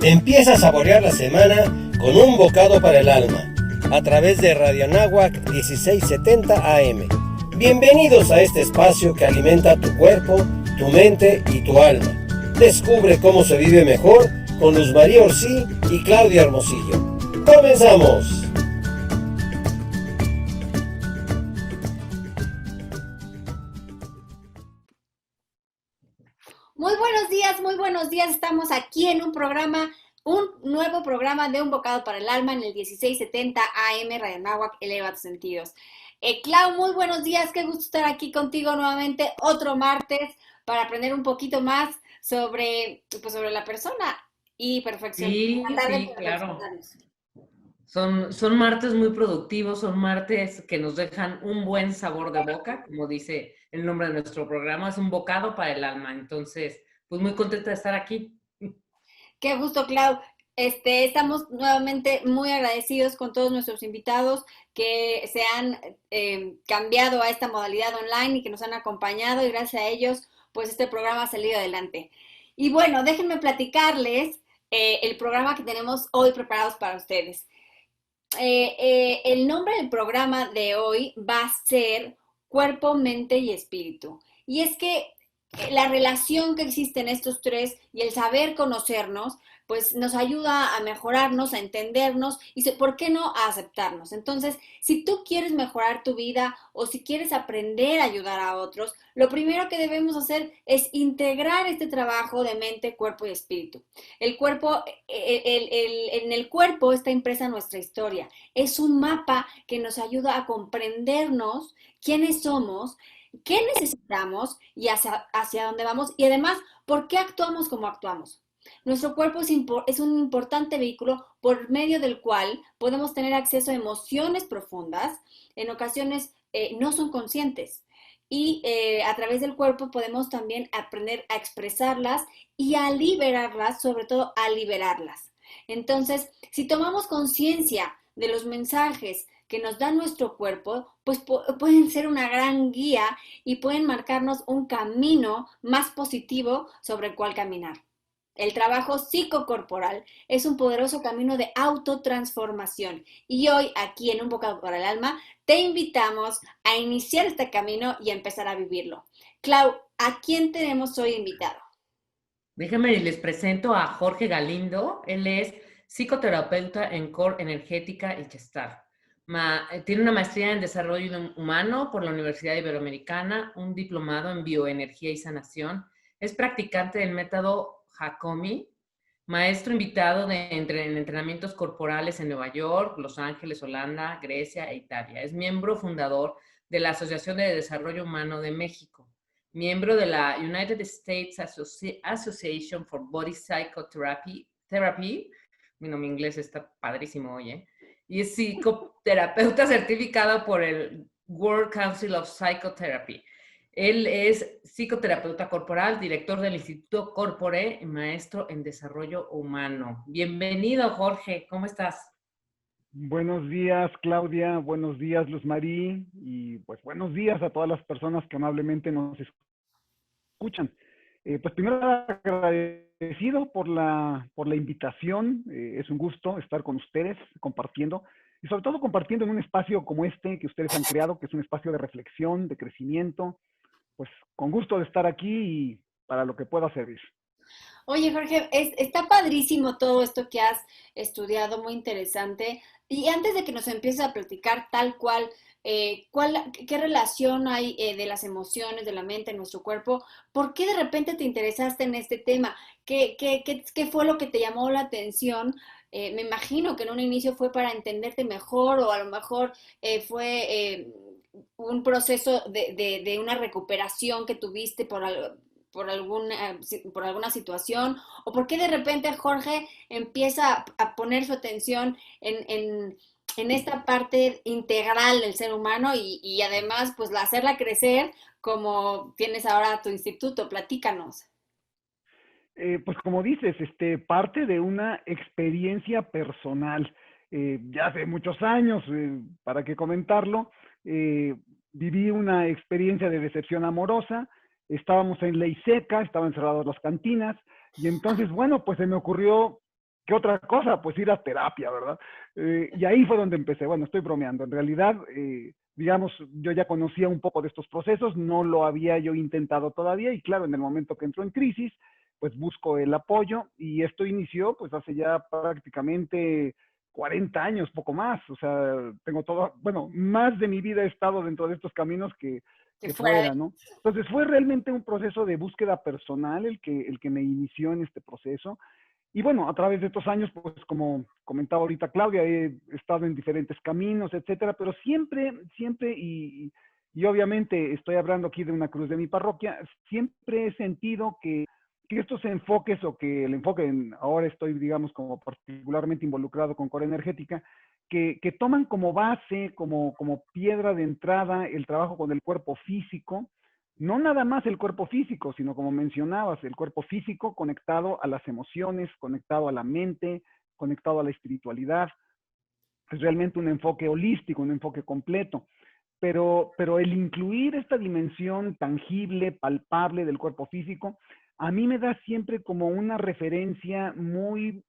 Empieza a saborear la semana con un bocado para el alma, a través de Radio Anáhuac 1670 AM. Bienvenidos a este espacio que alimenta tu cuerpo, tu mente y tu alma. Descubre cómo se vive mejor con Luz María Orsí y Claudia Hermosillo. ¡Comenzamos! Muy buenos días. Estamos aquí en un nuevo programa de Un Bocado para el Alma en el 1670 AM Radio Anáhuac, eleva tus sentidos. Clau, muy buenos días. Qué gusto estar aquí contigo nuevamente otro martes para aprender un poquito más sobre la persona y perfeccionar. Sí, claro. Son martes muy productivos, son martes que nos dejan un buen sabor de boca, como dice el nombre de nuestro programa, es un bocado para el alma. Entonces, pues muy contenta de estar aquí. Qué gusto, Clau. Estamos nuevamente muy agradecidos con todos nuestros invitados que se han cambiado a esta modalidad online y que nos han acompañado, y gracias a ellos, pues este programa ha salido adelante. Y bueno, déjenme platicarles el programa que tenemos hoy preparados para ustedes. El nombre del programa de hoy va a ser Cuerpo, Mente y Espíritu. Y es que la relación que existe en estos tres y el saber conocernos, pues nos ayuda a mejorarnos, a entendernos y, ¿por qué no?, a aceptarnos. Entonces, si tú quieres mejorar tu vida o si quieres aprender a ayudar a otros, lo primero que debemos hacer es integrar este trabajo de mente, cuerpo y espíritu. El cuerpo, en el cuerpo está impresa nuestra historia. Es un mapa que nos ayuda a comprendernos quiénes somos, qué necesitamos y hacia dónde vamos, y además, por qué actuamos como actuamos. Nuestro cuerpo es un importante vehículo por medio del cual podemos tener acceso a emociones profundas, en ocasiones no son conscientes, y a través del cuerpo podemos también aprender a expresarlas y a liberarlas, sobre todo a liberarlas. Entonces, si tomamos conciencia de los mensajes que nos da nuestro cuerpo, pues pueden ser una gran guía y pueden marcarnos un camino más positivo sobre el cual caminar. El trabajo psicocorporal es un poderoso camino de autotransformación, y hoy, aquí en Un Bocado para el Alma, te invitamos a iniciar este camino y a empezar a vivirlo. Clau, ¿a quién tenemos hoy invitado? Déjenme les presento a Jorge Galindo. Él es psicoterapeuta en Core Energética y Gestalt. Tiene una maestría en Desarrollo Humano por la Universidad Iberoamericana, un diplomado en Bioenergía y Sanación. Es practicante del método Hakomi, maestro invitado en entrenamientos corporales en Nueva York, Los Ángeles, Holanda, Grecia e Italia. Es miembro fundador de la Asociación de Desarrollo Humano de México, miembro de la United States Association for Body Psychotherapy. Mi inglés está padrísimo hoy, ¿eh? Y es psicoterapeuta certificado por el World Council of Psychotherapy. Él es psicoterapeuta corporal, director del Instituto Corpore y maestro en desarrollo humano. Bienvenido, Jorge. ¿Cómo estás? Buenos días, Claudia. Buenos días, Luz María. Y pues buenos días a todas las personas que amablemente nos escuchan. Pues primero agradecido por la invitación. Es un gusto estar con ustedes compartiendo, y sobre todo compartiendo en un espacio como este que ustedes han creado, que es un espacio de reflexión, de crecimiento. Pues con gusto de estar aquí y para lo que pueda servir. Oye, Jorge, está padrísimo todo esto que has estudiado, muy interesante. Y antes de que nos empieces a platicar tal cual, ¿qué relación hay de las emociones, de la mente, en nuestro cuerpo? ¿Por qué de repente te interesaste en este tema? ¿Qué fue lo que te llamó la atención? Me imagino que en un inicio fue para entenderte mejor, o a lo mejor fue un proceso de una recuperación que tuviste por alguna situación, o por qué de repente Jorge empieza a poner su atención en esta parte integral del ser humano y además pues hacerla crecer, como tienes ahora tu instituto. Platícanos. Pues como dices, parte de una experiencia personal. Ya hace muchos años, para qué comentarlo, viví una experiencia de decepción amorosa. Estábamos en ley seca, estaban cerradas las cantinas, y entonces, bueno, pues se me ocurrió ¿qué otra cosa? Pues ir a terapia, ¿verdad? Y ahí fue donde empecé. Bueno, estoy bromeando. En realidad, digamos, yo ya conocía un poco de estos procesos, no lo había yo intentado todavía y claro, en el momento que entró en crisis, pues busco el apoyo y esto inició pues hace ya prácticamente 40 años, poco más. O sea, tengo todo, bueno, más de mi vida he estado dentro de estos caminos Que que fuera de... fuera, ¿no? Entonces fue realmente un proceso de búsqueda personal el que me inició en este proceso. Y bueno, a través de estos años, pues como comentaba ahorita Claudia, he estado en diferentes caminos, etcétera, pero siempre, y obviamente estoy hablando aquí de una cruz de mi parroquia, siempre he sentido que estos enfoques o que el enfoque, ahora estoy, digamos, como particularmente involucrado con Core Energética, que toman como base, como piedra de entrada el trabajo con el cuerpo físico, no nada más el cuerpo físico, sino como mencionabas, el cuerpo físico conectado a las emociones, conectado a la mente, conectado a la espiritualidad. Es realmente un enfoque holístico, un enfoque completo. Pero el incluir esta dimensión tangible, palpable del cuerpo físico, a mí me da siempre como una referencia muy,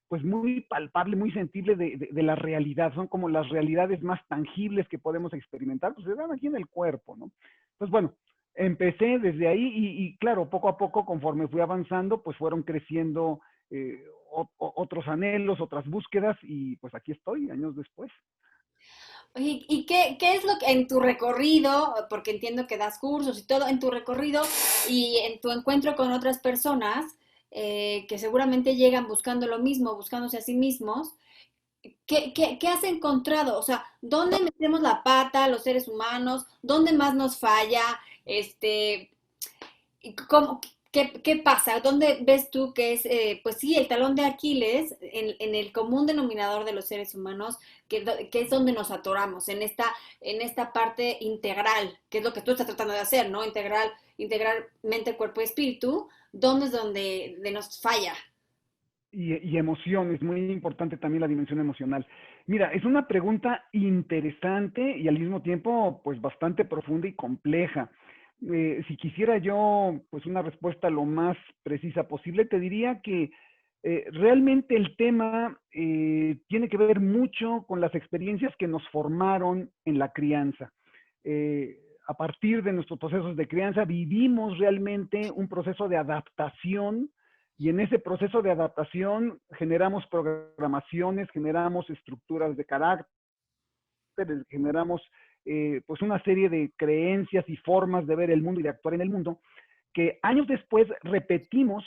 pues muy palpable, muy sensible de la realidad. Son como las realidades más tangibles que podemos experimentar, pues se dan aquí en el cuerpo, ¿no? Entonces, bueno, empecé desde ahí y claro, poco a poco, conforme fui avanzando, pues fueron creciendo otros anhelos, otras búsquedas y pues aquí estoy, años después. Oye, ¿y qué es lo que en tu recorrido, porque entiendo que das cursos y todo, en tu recorrido y en tu encuentro con otras personas que seguramente llegan buscando lo mismo, buscándose a sí mismos, qué has encontrado? O sea, ¿dónde metemos la pata los seres humanos? ¿Dónde más nos falla? Este, ¿cómo, qué pasa? ¿Dónde ves tú que es, pues sí, el talón de Aquiles en el común denominador de los seres humanos, que es donde nos atoramos, en esta parte integral, que es lo que tú estás tratando de hacer, ¿no? Integrar mente, cuerpo y espíritu, ¿dónde es donde nos falla? Y emociones, muy importante también la dimensión emocional. Mira, es una pregunta interesante y al mismo tiempo, pues bastante profunda y compleja. Si quisiera yo, pues una respuesta lo más precisa posible, te diría que realmente el tema tiene que ver mucho con las experiencias que nos formaron en la crianza. A partir de nuestros procesos de crianza, vivimos realmente un proceso de adaptación y en ese proceso de adaptación generamos programaciones, generamos estructuras de carácter, generamos pues una serie de creencias y formas de ver el mundo y de actuar en el mundo que años después repetimos,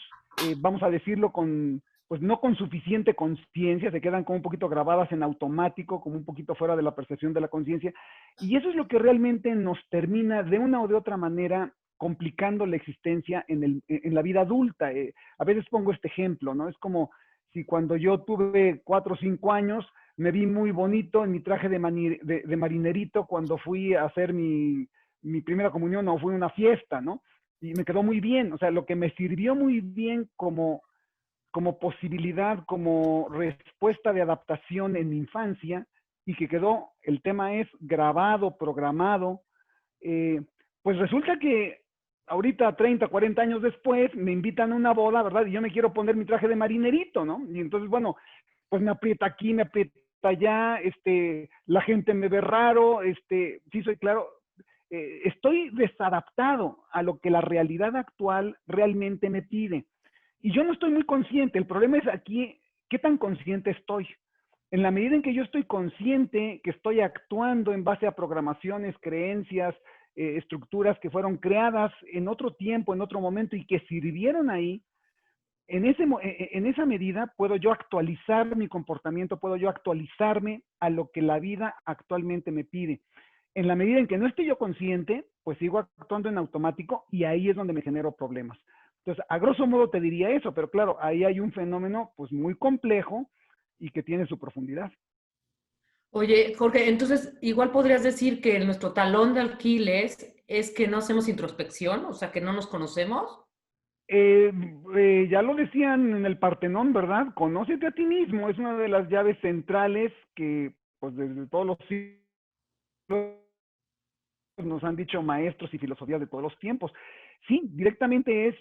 vamos a decirlo con, pues no con suficiente conciencia, se quedan como un poquito grabadas en automático, como un poquito fuera de la percepción de la conciencia, y eso es lo que realmente nos termina de una o de otra manera complicando la existencia en la vida adulta. A veces pongo este ejemplo, ¿no? Es como si cuando yo tuve 4 o 5 años, me vi muy bonito en mi traje de marinerito cuando fui a hacer mi primera comunión o fui a una fiesta, ¿no? Y me quedó muy bien, o sea, lo que me sirvió muy bien como posibilidad, como respuesta de adaptación en mi infancia y que quedó, el tema es grabado, programado, eh, pues resulta que ahorita 30, 40 años después me invitan a una boda, ¿verdad? Y yo me quiero poner mi traje de marinerito, ¿no? Y entonces, bueno, pues me aprieta aquí, me aprieta allá, la gente me ve raro, sí soy claro, estoy desadaptado a lo que la realidad actual realmente me pide. Y yo no estoy muy consciente. El problema es aquí, ¿qué tan consciente estoy? En la medida en que yo estoy consciente que estoy actuando en base a programaciones, creencias, estructuras que fueron creadas en otro tiempo, en otro momento y que sirvieron ahí, en esa medida puedo yo actualizar mi comportamiento, puedo yo actualizarme a lo que la vida actualmente me pide. En la medida en que no estoy yo consciente, pues sigo actuando en automático y ahí es donde me genero problemas. Entonces, a grosso modo te diría eso, pero claro, ahí hay un fenómeno pues muy complejo y que tiene su profundidad. Oye, Jorge, entonces igual podrías decir que nuestro talón de Aquiles es que no hacemos introspección, o sea, que no nos conocemos. Eh, ya lo decían en el Partenón, ¿verdad? Conócete a ti mismo, es una de las llaves centrales que pues desde todos los siglos nos han dicho maestros y filosofías de todos los tiempos. Sí, directamente es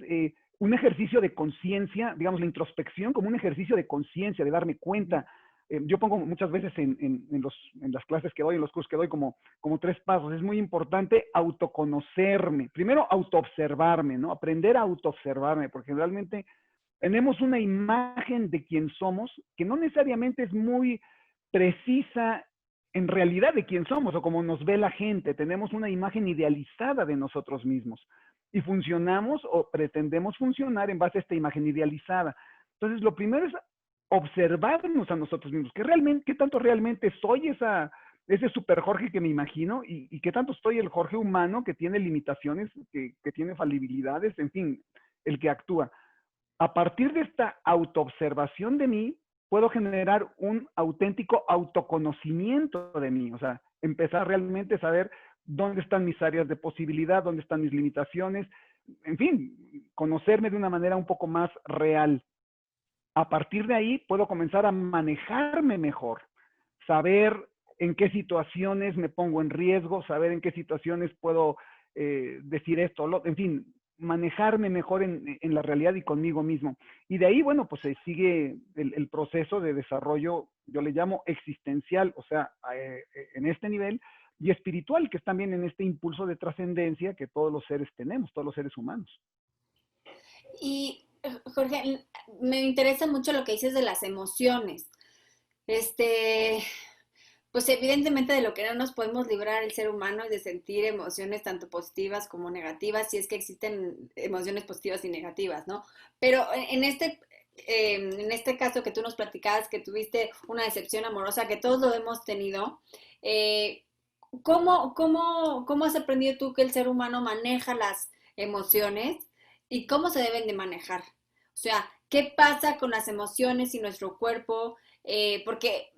un ejercicio de conciencia, digamos, la introspección como un ejercicio de conciencia, de darme cuenta. Yo pongo muchas veces en las clases que doy, en los cursos que doy, como 3 pasos. Es muy importante autoconocerme. Primero, autoobservarme, ¿no? Aprender a autoobservarme, porque realmente tenemos una imagen de quién somos que no necesariamente es muy precisa en realidad de quién somos o cómo nos ve la gente. Tenemos una imagen idealizada de nosotros mismos y funcionamos o pretendemos funcionar en base a esta imagen idealizada. Entonces, lo primero es observarnos a nosotros mismos. ¿Qué tanto realmente soy ese super Jorge que me imagino? Y qué tanto soy el Jorge humano que tiene limitaciones, que tiene falibilidades, en fin, el que actúa. A partir de esta autoobservación de mí, puedo generar un auténtico autoconocimiento de mí. O sea, empezar realmente a saber dónde están mis áreas de posibilidad, dónde están mis limitaciones. En fin, conocerme de una manera un poco más real. A partir de ahí, puedo comenzar a manejarme mejor. Saber en qué situaciones me pongo en riesgo, saber en qué situaciones puedo decir esto, en fin, manejarme mejor en la realidad y conmigo mismo. Y de ahí, bueno, pues se sigue el proceso de desarrollo, yo le llamo existencial, o sea, en este nivel, y espiritual, que es también en este impulso de trascendencia que todos los seres tenemos, todos los seres humanos. Y, Jorge, me interesa mucho lo que dices de las emociones. Pues evidentemente de lo que no nos podemos librar el ser humano es de sentir emociones tanto positivas como negativas, si es que existen emociones positivas y negativas, ¿no? Pero en este caso que tú nos platicabas, que tuviste una decepción amorosa, que todos lo hemos tenido, ¿cómo has aprendido tú que el ser humano maneja las emociones y cómo se deben de manejar? O sea, ¿qué pasa con las emociones y nuestro cuerpo? Porque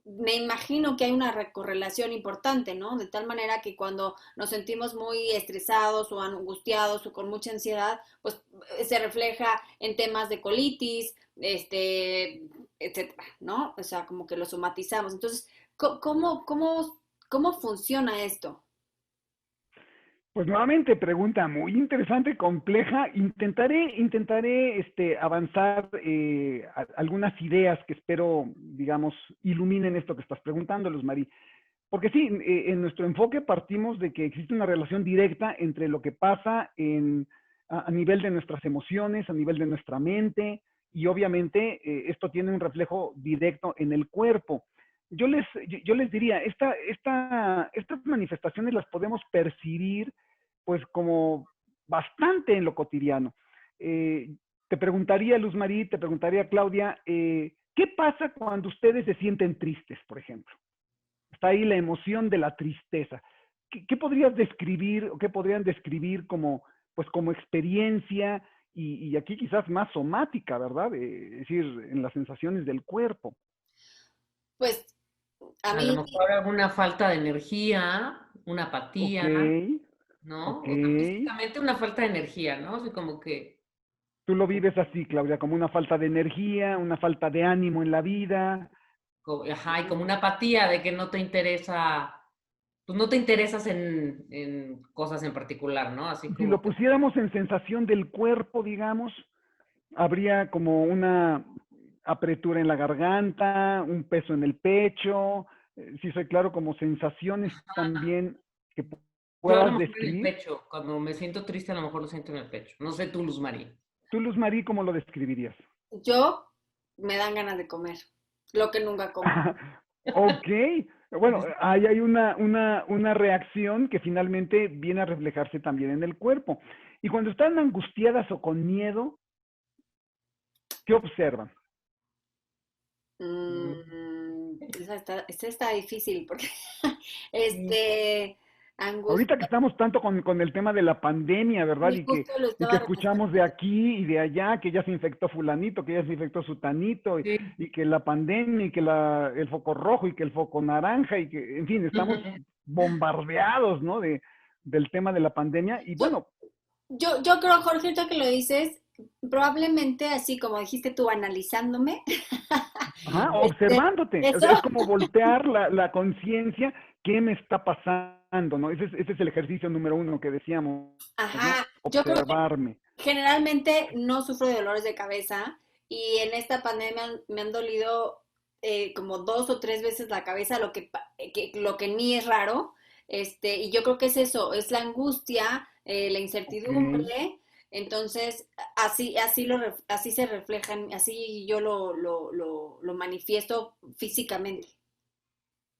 me imagino que hay una correlación importante, ¿no? De tal manera que cuando nos sentimos muy estresados o angustiados o con mucha ansiedad, pues se refleja en temas de colitis, etcétera, ¿no? O sea, como que lo somatizamos. Entonces, ¿cómo funciona esto? Pues nuevamente, pregunta muy interesante, compleja. Intentaré avanzar algunas ideas que espero, digamos, iluminen esto que estás preguntando, Luz Marí. Porque sí, en nuestro enfoque partimos de que existe una relación directa entre lo que pasa a nivel de nuestras emociones, a nivel de nuestra mente, y obviamente esto tiene un reflejo directo en el cuerpo. Yo les diría, estas manifestaciones las podemos percibir pues como bastante en lo cotidiano. Te preguntaría, Luz Marí, te preguntaría, Claudia, ¿qué pasa cuando ustedes se sienten tristes, por ejemplo? Está ahí la emoción de la tristeza. ¿Qué podrías describir o qué podrían describir como experiencia y aquí quizás más somática, ¿verdad? Es decir, en las sensaciones del cuerpo. Pues a A lo mí, mejor alguna falta de energía, una Ok, apatía, ¿no? ok. O sea, físicamente una falta de energía, ¿no? Así como que, Tú lo vives así, Claudia, como una falta de energía, una falta de ánimo en la vida. ajá, y como una apatía de que no te interesa, pues no te interesas en cosas en particular, ¿no? Así Y si como lo que, pusiéramos en sensación del cuerpo, digamos, habría como una apretura en la garganta, un peso en el pecho, si soy claro, como sensaciones también que yo a lo puedas mejor en el describir. pecho, cuando me siento triste a lo mejor lo siento en el pecho. No sé tú, Luz María. Tú, Luz Marí, ¿cómo lo describirías? yo me dan ganas de comer, lo que nunca como. Ok, bueno, ahí hay una reacción que finalmente viene a reflejarse también en el cuerpo. Y cuando están angustiadas o con miedo, ¿qué observan? Esa está difícil porque Sí. angustia, Ahorita que estamos tanto con el tema de la pandemia, ¿verdad? y justo lo Y que estaba escuchamos de aquí y de allá, que ya se infectó fulanito, que ya se infectó sutanito, Sí. y que la pandemia, y que el foco rojo, y que el foco naranja, y que, en fin, estamos bombardeados, ¿no? Del tema de la pandemia. Y Yo, bueno, yo creo, Jorge, ahorita que lo dices, probablemente así como dijiste tú, analizándome, ajá, este, observándote. O eso, sea, es como voltear la conciencia, ¿qué me está pasando? ¿No? Ese es el ejercicio número 1 que decíamos, ¿no? ajá, Yo creo que observarme. generalmente no sufro de dolores de cabeza y en esta pandemia me han dolido como 2 o 3 veces la cabeza, lo que ni es raro. Y yo creo que es eso, es la angustia, la Ok, incertidumbre. Entonces, así se refleja, así yo lo manifiesto físicamente.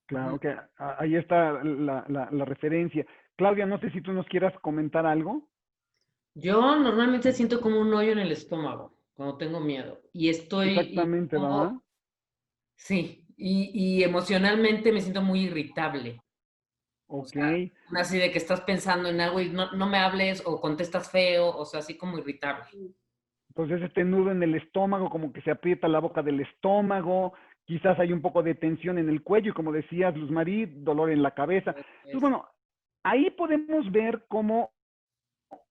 claro, que ahí está la referencia. Claudia, no sé si tú nos quieras comentar algo. Yo normalmente siento como un hoyo en el estómago cuando tengo miedo y Exactamente, ¿verdad? sí, y emocionalmente me siento muy irritable. O Ok. sea, así de que estás pensando en algo y no me hables o contestas feo, o sea, así como irritable. Entonces este nudo en el estómago, como que se aprieta la boca del estómago, quizás hay un poco de tensión en el cuello y como decías, Luz Marí, dolor en la cabeza. Entonces, Es- bueno, ahí podemos ver cómo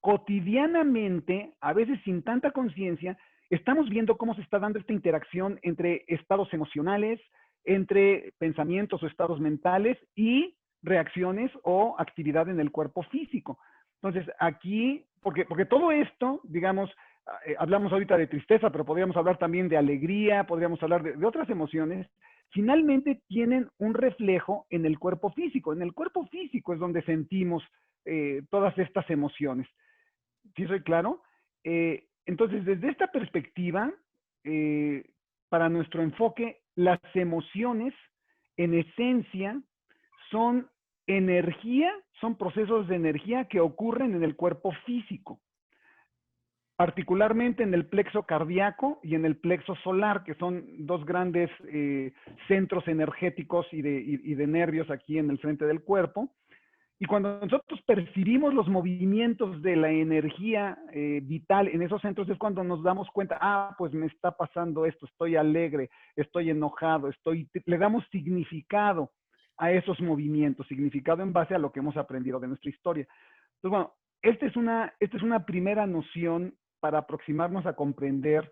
cotidianamente, a veces sin tanta conciencia, estamos viendo cómo se está dando esta interacción entre estados emocionales, entre pensamientos o estados mentales y reacciones o actividad en el cuerpo físico. Entonces, aquí, porque todo esto, digamos, hablamos ahorita de tristeza, pero podríamos hablar también de alegría, podríamos hablar de otras emociones, finalmente tienen un reflejo en el cuerpo físico. En el cuerpo físico es donde sentimos todas estas emociones. ¿Sí soy claro? Entonces, desde esta perspectiva, eh, para nuestro enfoque, las emociones, en esencia, son energía, son procesos de energía que ocurren en el cuerpo físico, particularmente en el plexo cardíaco y en el plexo solar, que son dos grandes centros energéticos y de nervios aquí en el frente del cuerpo. Y cuando nosotros percibimos los movimientos de la energía vital en esos centros es cuando nos damos cuenta, pues me está pasando esto, estoy alegre, estoy enojado, le damos significado a esos movimientos, significado en base a lo que hemos aprendido de nuestra historia. Entonces, bueno, esta es una primera noción para aproximarnos a comprender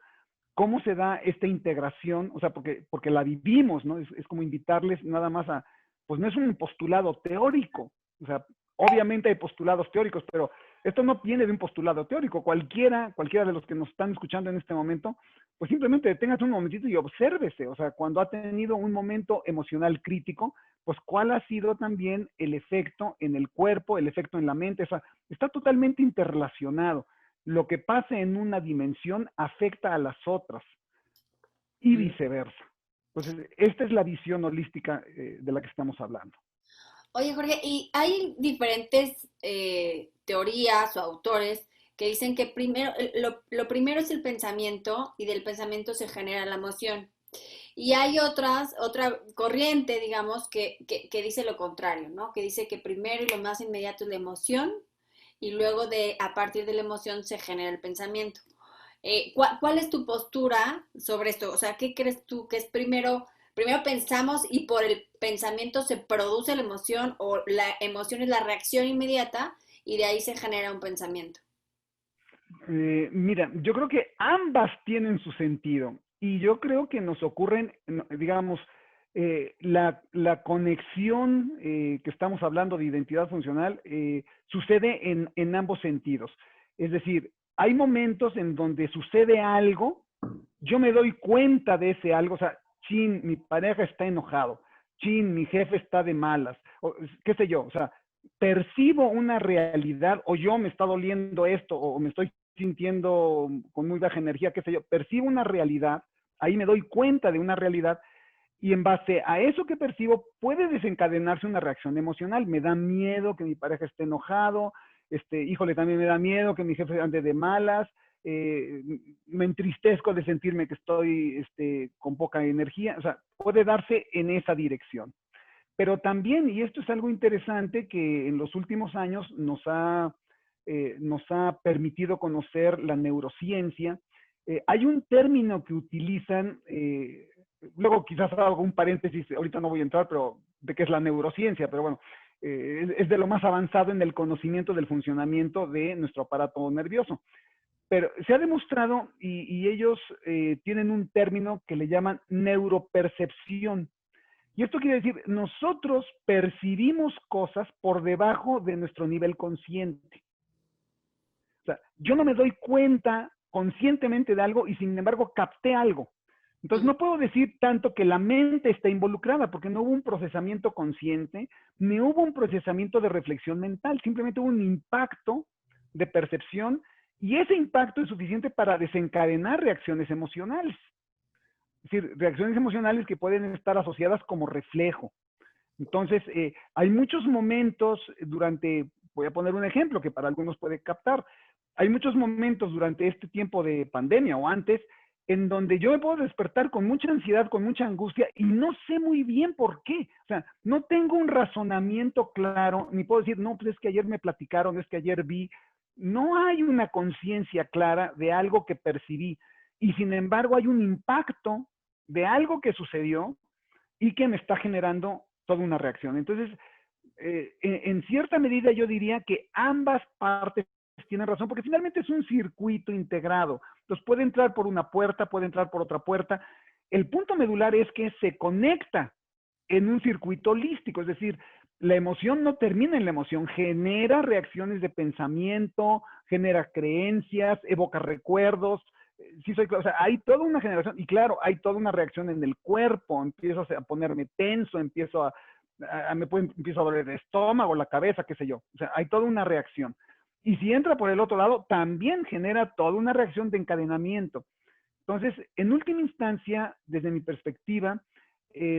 cómo se da esta integración, o sea, porque la vivimos, ¿no? Es como invitarles nada más a, pues no es un postulado teórico, o sea, obviamente hay postulados teóricos, pero esto no viene de un postulado teórico. Cualquiera de los que nos están escuchando en este momento, pues simplemente deténgase un momentito y obsérvese, o sea, cuando ha tenido un momento emocional crítico, pues cuál ha sido también el efecto en el cuerpo, el efecto en la mente, o sea, está totalmente interrelacionado. Lo que pasa en una dimensión afecta a las otras y Mm. viceversa. Entonces, esta es la visión holística de la que estamos hablando. Oye, Jorge, y hay diferentes teorías o autores que dicen que primero, lo primero es el pensamiento y del pensamiento se genera la emoción. Y hay otra corriente, digamos, que dice lo contrario, ¿no? Que dice que primero y lo más inmediato es la emoción y luego a partir de la emoción se genera el pensamiento. ¿Cuál es tu postura sobre esto? O sea, ¿qué crees tú que es primero pensamos y por el pensamiento se produce la emoción o la emoción es la reacción inmediata y de ahí se genera un pensamiento? Mira, yo creo que ambas tienen su sentido y yo creo que nos ocurren, digamos, la conexión que estamos hablando de identidad funcional sucede en ambos sentidos. Es decir, hay momentos en donde sucede algo, yo me doy cuenta de ese algo, o sea, chin, mi pareja está enojado, chin, mi jefe está de malas, o qué sé yo, o sea, percibo una realidad o yo me está doliendo esto o me estoy sintiendo con muy baja energía, qué sé yo, percibo una realidad, ahí me doy cuenta de una realidad y en base a eso que percibo puede desencadenarse una reacción emocional. Me da miedo que mi pareja esté enojado, híjole, también me da miedo que mi jefe ande de malas, eh, me entristezco de sentirme que estoy con poca energía, o sea, puede darse en esa dirección. Pero también, y esto es algo interesante que en los últimos años nos ha permitido conocer la neurociencia, hay un término que utilizan, luego quizás hago un paréntesis, ahorita no voy a entrar, pero de qué es la neurociencia, pero bueno, es de lo más avanzado en el conocimiento del funcionamiento de nuestro aparato nervioso. Pero se ha demostrado, y ellos tienen un término que le llaman neuropercepción. Y esto quiere decir, nosotros percibimos cosas por debajo de nuestro nivel consciente. O sea, yo no me doy cuenta conscientemente de algo y sin embargo capté algo. Entonces no puedo decir tanto que la mente está involucrada, porque no hubo un procesamiento consciente, ni hubo un procesamiento de reflexión mental, simplemente hubo un impacto de percepción y ese impacto es suficiente para desencadenar reacciones emocionales. Es decir, reacciones emocionales que pueden estar asociadas como reflejo. Entonces, hay muchos momentos voy a poner un ejemplo que para algunos puede captar, hay muchos momentos durante este tiempo de pandemia o antes, en donde yo me puedo despertar con mucha ansiedad, con mucha angustia, y no sé muy bien por qué. O sea, no tengo un razonamiento claro, ni puedo decir, no, pues es que ayer me platicaron, es que ayer vi. No hay una conciencia clara de algo que percibí. Y sin embargo, hay un impacto de algo que sucedió y que me está generando toda una reacción. Entonces, en cierta medida yo diría que ambas partes tienen razón, porque finalmente es un circuito integrado. Entonces puede entrar por una puerta, puede entrar por otra puerta. El punto medular es que se conecta en un circuito holístico, es decir, la emoción no termina en la emoción, genera reacciones de pensamiento, genera creencias, evoca recuerdos. Sí soy, o sea, hay toda una generación, y claro, hay toda una reacción en el cuerpo, empiezo a ponerme tenso, empiezo a doler el estómago, la cabeza, qué sé yo. O sea, hay toda una reacción. Y si entra por el otro lado, también genera toda una reacción de encadenamiento. Entonces, en última instancia, desde mi perspectiva,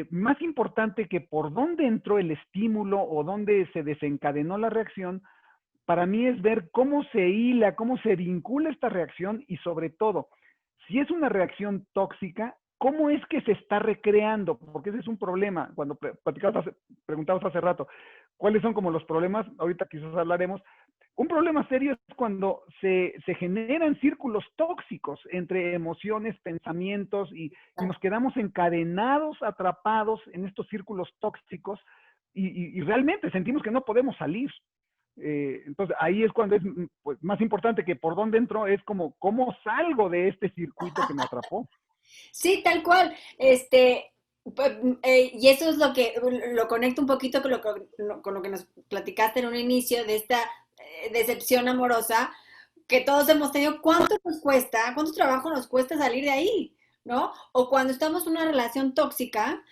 más importante que por dónde entró el estímulo o dónde se desencadenó la reacción, para mí es ver cómo se hila, cómo se vincula esta reacción y sobre todo, si es una reacción tóxica, ¿cómo es que se está recreando? Porque ese es un problema. Cuando preguntabas hace rato, ¿cuáles son como los problemas? Ahorita quizás hablaremos. Un problema serio es cuando se generan círculos tóxicos entre emociones, pensamientos y nos quedamos encadenados, atrapados en estos círculos tóxicos y realmente sentimos que no podemos salir. Entonces ahí es cuando es pues, más importante que por dónde entro, es como cómo salgo de este circuito que me atrapó. Sí, tal cual. Y eso es lo que lo conecto un poquito con lo que nos platicaste en un inicio de esta decepción amorosa que todos hemos tenido. ¿Cuánto nos cuesta? ¿Cuánto trabajo nos cuesta salir de ahí? ¿No? O cuando estamos en una relación tóxica,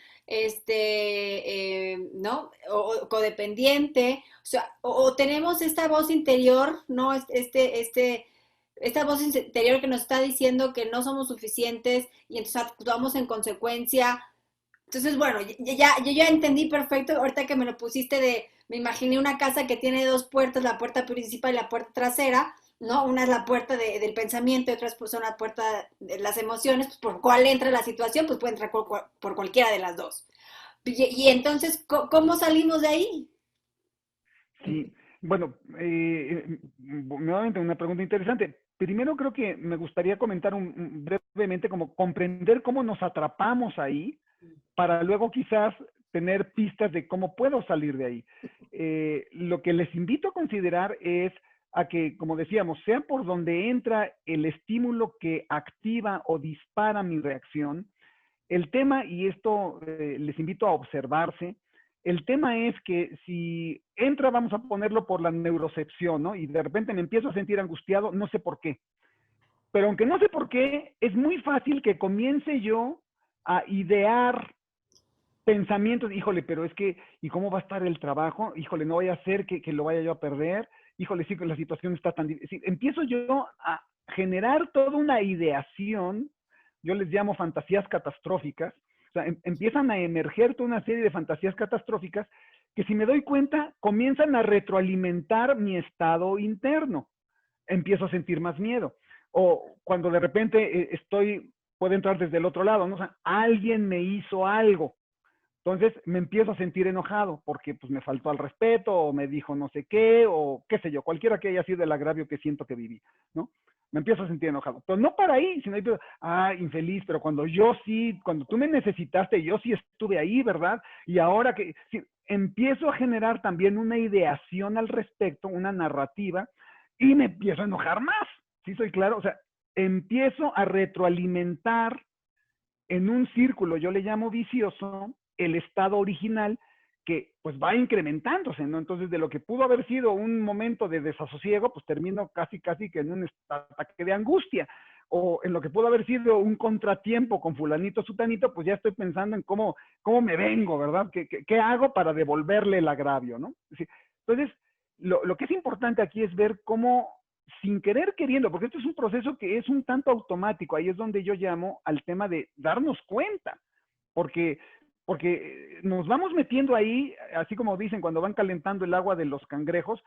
¿no? O codependiente, o sea, o tenemos esta voz interior, ¿no? Esta voz interior que nos está diciendo que no somos suficientes y entonces actuamos en consecuencia. Entonces, bueno, yo ya entendí perfecto, ahorita que me lo pusiste me imaginé una casa que tiene dos puertas, la puerta principal y la puerta trasera, ¿no? Una es la puerta del pensamiento y otra es pues, una puerta de las emociones, pues por cuál entra la situación, pues puede entrar por cualquiera de las dos. Y entonces, ¿cómo salimos de ahí? Sí, bueno, nuevamente una pregunta interesante. Primero creo que me gustaría comentar brevemente como comprender cómo nos atrapamos ahí para luego quizás tener pistas de cómo puedo salir de ahí. Lo que les invito a considerar es a que, como decíamos, sea por donde entra el estímulo que activa o dispara mi reacción, el tema, y esto les invito a observarse, el tema es que si entra, vamos a ponerlo por la neurocepción, ¿no? Y de repente me empiezo a sentir angustiado, no sé por qué. Pero aunque no sé por qué, es muy fácil que comience yo a idear pensamientos, híjole, pero es que, ¿y cómo va a estar el trabajo? Híjole, no vaya a ser que lo vaya yo a perder. Híjole, sí, que la situación está tan difícil. Empiezo yo a generar toda una ideación, yo les llamo fantasías catastróficas, o sea, empiezan a emerger toda una serie de fantasías catastróficas que si me doy cuenta, comienzan a retroalimentar mi estado interno. Empiezo a sentir más miedo. O cuando de repente puede entrar desde el otro lado, ¿no? O sea, alguien me hizo algo. Entonces me empiezo a sentir enojado porque pues me faltó al respeto o me dijo no sé qué o qué sé yo, cualquiera que haya sido el agravio que siento que viví, ¿no? Me empiezo a sentir enojado. Pero no para ahí, sino infeliz, pero cuando tú me necesitaste, yo sí estuve ahí, ¿verdad? Y ahora que sí, empiezo a generar también una ideación al respecto, una narrativa, y me empiezo a enojar más. ¿Sí soy claro? O sea, empiezo a retroalimentar en un círculo, yo le llamo vicioso, el estado original, que pues va incrementándose, ¿no? Entonces, de lo que pudo haber sido un momento de desasosiego, pues termino casi que en un ataque de angustia. O en lo que pudo haber sido un contratiempo con fulanito, sutanito, pues ya estoy pensando en cómo me vengo, ¿verdad? ¿Qué hago para devolverle el agravio, ¿no? Entonces, lo que es importante aquí es ver cómo, sin querer queriendo, porque esto es un proceso que es un tanto automático, ahí es donde yo llamo al tema de darnos cuenta, porque nos vamos metiendo ahí, así como dicen, cuando van calentando el agua de los cangrejos,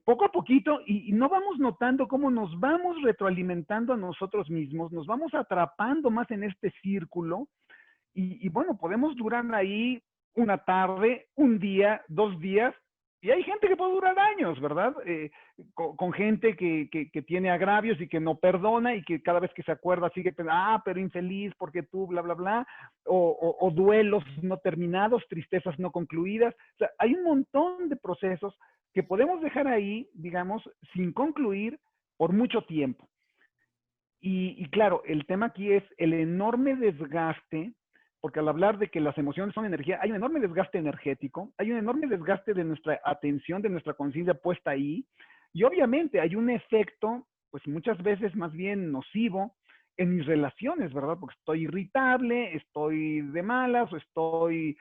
poco a poquito, y no vamos notando cómo nos vamos retroalimentando a nosotros mismos, nos vamos atrapando más en este círculo, y bueno, podemos durar ahí una tarde, un día, 2 días, y hay gente que puede durar años, ¿verdad? Con gente que tiene agravios y que no perdona y que cada vez que se acuerda sigue pensando, pero infeliz porque tú, bla, bla, bla, o duelos no terminados, tristezas no concluidas. O sea, hay un montón de procesos que podemos dejar ahí, digamos, sin concluir por mucho tiempo. Y claro, el tema aquí es el enorme desgaste, porque al hablar de que las emociones son energía, hay un enorme desgaste energético, hay un enorme desgaste de nuestra atención, de nuestra conciencia puesta ahí, y obviamente hay un efecto, pues muchas veces más bien nocivo en mis relaciones, ¿verdad? Porque estoy irritable, estoy de malas, o estoy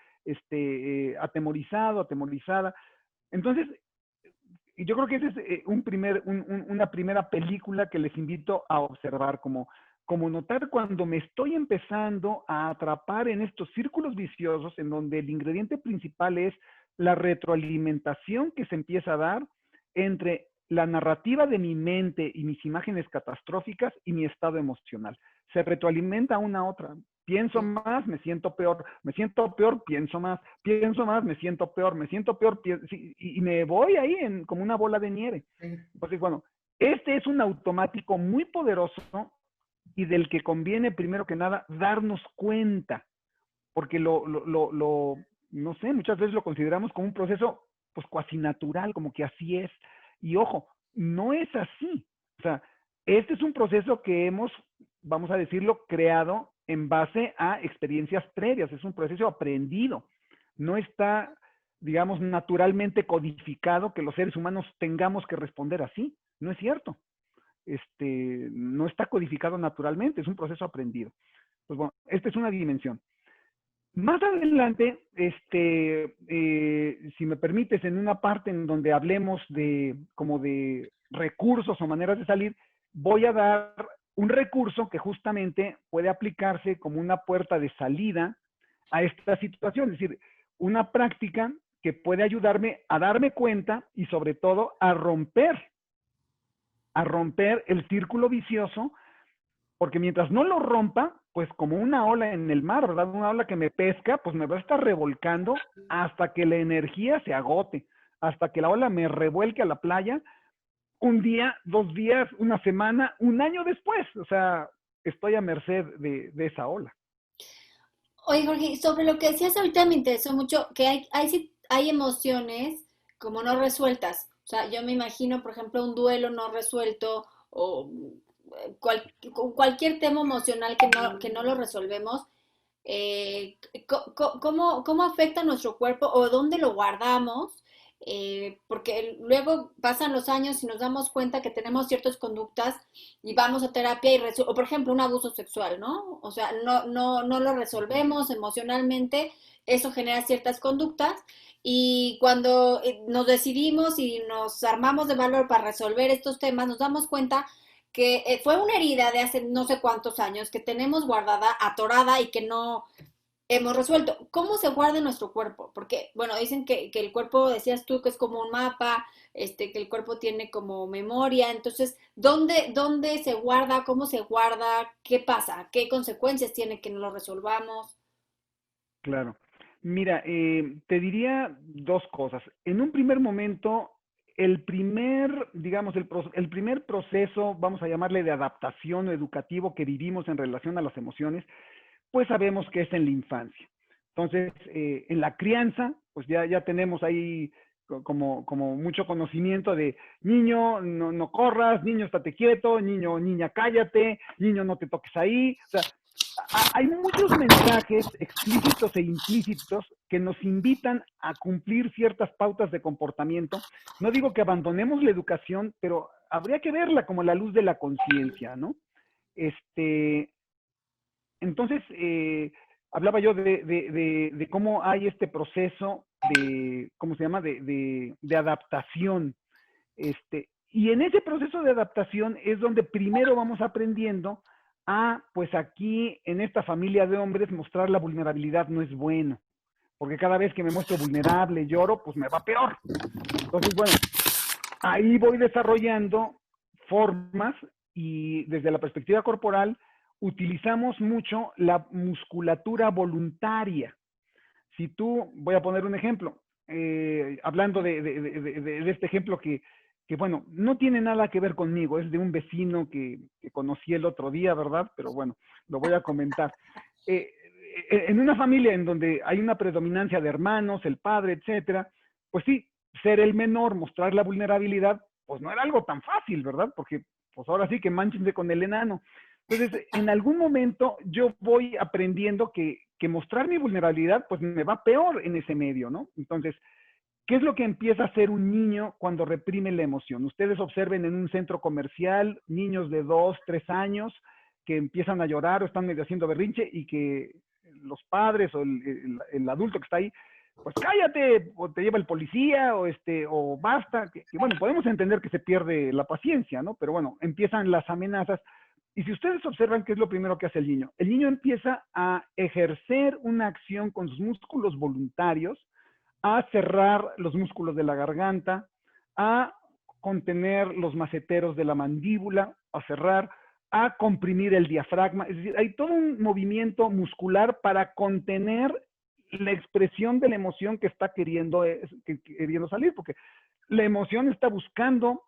atemorizado, atemorizada. Entonces, y yo creo que esa es una primera película que les invito a observar, como notar cuando me estoy empezando a atrapar en estos círculos viciosos en donde el ingrediente principal es la retroalimentación que se empieza a dar entre la narrativa de mi mente y mis imágenes catastróficas y mi estado emocional. Se retroalimenta una a otra. Pienso más, me siento peor, pienso más, me siento peor, y me voy ahí como una bola de nieve. Entonces, bueno, este es un automático muy poderoso y del que conviene, primero que nada, darnos cuenta, porque no sé, muchas veces lo consideramos como un proceso, pues, cuasi natural, como que así es. Y ojo, no es así. O sea, este es un proceso que hemos, vamos a decirlo, creado en base a experiencias previas. Es un proceso aprendido. No está, digamos, naturalmente codificado que los seres humanos tengamos que responder así. No es cierto. No está codificado naturalmente, es un proceso aprendido. Pues bueno, esta es una dimensión. Más adelante, si me permites, en una parte en donde hablemos como de recursos o maneras de salir, voy a dar un recurso que justamente puede aplicarse como una puerta de salida a esta situación, es decir, una práctica que puede ayudarme a darme cuenta y sobre todo a romper el círculo vicioso, porque mientras no lo rompa, pues como una ola en el mar, ¿verdad? Una ola que me pesca, pues me va a estar revolcando hasta que la energía se agote, hasta que la ola me revuelque a la playa, un día, 2 días, una semana, un año después. O sea, estoy a merced de esa ola. Oye, Jorge, sobre lo que decías ahorita me interesó mucho que hay emociones como no resueltas. O sea, yo me imagino, por ejemplo, un duelo no resuelto o cualquier tema emocional que no lo resolvemos. ¿Cómo afecta nuestro cuerpo o dónde lo guardamos? Porque luego pasan los años y nos damos cuenta que tenemos ciertas conductas y vamos a terapia o por ejemplo un abuso sexual, ¿no? O sea, no lo resolvemos emocionalmente, eso genera ciertas conductas y cuando nos decidimos y nos armamos de valor para resolver estos temas, nos damos cuenta que fue una herida de hace no sé cuántos años que tenemos guardada, atorada y que no hemos resuelto. ¿Cómo se guarda en nuestro cuerpo? Porque, bueno, dicen que el cuerpo, decías tú, que es como un mapa, que el cuerpo tiene como memoria. Entonces, ¿dónde se guarda? ¿Cómo se guarda? ¿Qué pasa? ¿Qué consecuencias tiene que no lo resolvamos? Claro. Mira, te diría 2 cosas. En un primer momento, digamos, el primer proceso, vamos a llamarle de adaptación o educativo que vivimos en relación a las emociones, pues sabemos que es en la infancia. Entonces, en la crianza, pues ya tenemos ahí como mucho conocimiento de niño, no corras, niño, estate quieto, niña, cállate, niño, no te toques ahí. O sea, hay muchos mensajes explícitos e implícitos que nos invitan a cumplir ciertas pautas de comportamiento. No digo que abandonemos la educación, pero habría que verla como la luz de la conciencia, ¿no? Entonces, hablaba yo de cómo hay este proceso de, ¿cómo se llama?, de adaptación. Y en ese proceso de adaptación es donde primero vamos aprendiendo a, pues aquí, en esta familia de hombres, mostrar la vulnerabilidad no es bueno. Porque cada vez que me muestro vulnerable, lloro, pues me va peor. Entonces, bueno, ahí voy desarrollando formas y desde la perspectiva corporal utilizamos mucho la musculatura voluntaria. Si tú, voy a poner un ejemplo, hablando de este ejemplo que, bueno, no tiene nada que ver conmigo, es de un vecino que conocí el otro día, ¿verdad? Pero bueno, lo voy a comentar. En una familia en donde hay una predominancia de hermanos, el padre, etcétera, pues sí, ser el menor, mostrar la vulnerabilidad, pues no era algo tan fácil, ¿verdad? Porque pues ahora sí que mánchense con el enano. Entonces, en algún momento yo voy aprendiendo que mostrar mi vulnerabilidad, pues me va peor en ese medio, ¿no? Entonces, ¿qué es lo que empieza a hacer un niño cuando reprime la emoción? Ustedes observen en un centro comercial niños de 2, 3 años que empiezan a llorar o están medio haciendo berrinche y que los padres o el adulto que está ahí, pues cállate, o te lleva el policía, o basta, que bueno, podemos entender que se pierde la paciencia, ¿no? Pero bueno, empiezan las amenazas. Y si ustedes observan qué es lo primero que hace el niño empieza a ejercer una acción con sus músculos voluntarios, a cerrar los músculos de la garganta, a contener los maceteros de la mandíbula, a cerrar, a comprimir el diafragma. Es decir, hay todo un movimiento muscular para contener la expresión de la emoción que está queriendo salir, porque la emoción está buscando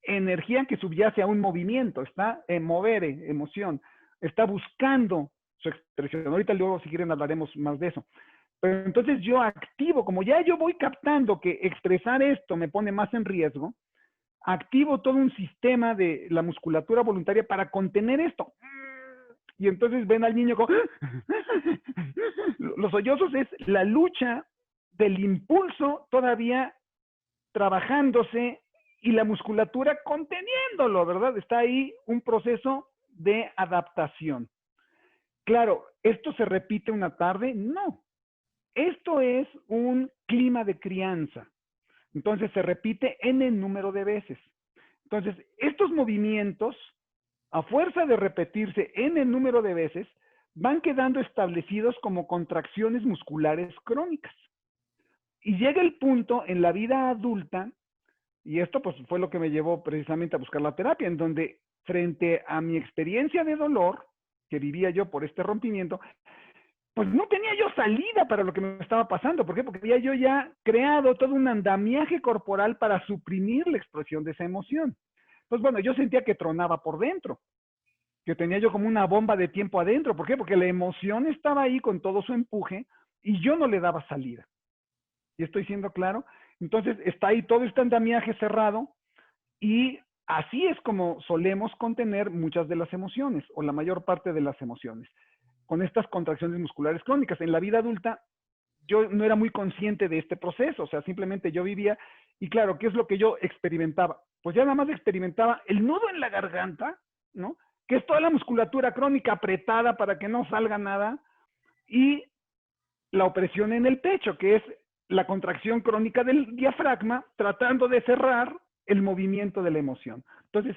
energía que subyace a un movimiento, está en mover emoción, está buscando su expresión. Ahorita luego, si quieren, hablaremos más de eso. Pero entonces yo activo, como ya yo voy captando que expresar esto me pone más en riesgo, activo todo un sistema de la musculatura voluntaria para contener esto. Y entonces ven al niño como... Los sollozos es la lucha del impulso todavía trabajándose y la musculatura conteniéndolo, ¿verdad? Está ahí un proceso de adaptación. Claro, ¿esto se repite una tarde? No. Esto es un clima de crianza. Entonces se repite en el número de veces. Entonces, estos movimientos, a fuerza de repetirse en el número de veces, van quedando establecidos como contracciones musculares crónicas. Y llega el punto en la vida adulta, y esto pues fue lo que me llevó precisamente a buscar la terapia, en donde frente a mi experiencia de dolor que vivía yo por este rompimiento, pues no tenía yo salida para lo que me estaba pasando. ¿Por qué? Porque había yo ya creado todo un andamiaje corporal para suprimir la expresión de esa emoción. Pues bueno, yo sentía que tronaba por dentro, que tenía yo como una bomba de tiempo adentro. ¿Por qué? Porque la emoción estaba ahí con todo su empuje y yo no le daba salida. ¿Y estoy siendo claro? Entonces está ahí todo este andamiaje cerrado y así es como solemos contener muchas de las emociones o la mayor parte de las emociones, con estas contracciones musculares crónicas. En la vida adulta yo no era muy consciente de este proceso, o sea, simplemente yo vivía y claro, ¿qué es lo que yo experimentaba? Pues ya nada más experimentaba el nudo en la garganta, ¿no? Que es toda la musculatura crónica apretada para que no salga nada, y la opresión en el pecho, que es la contracción crónica del diafragma tratando de cerrar el movimiento de la emoción. Entonces,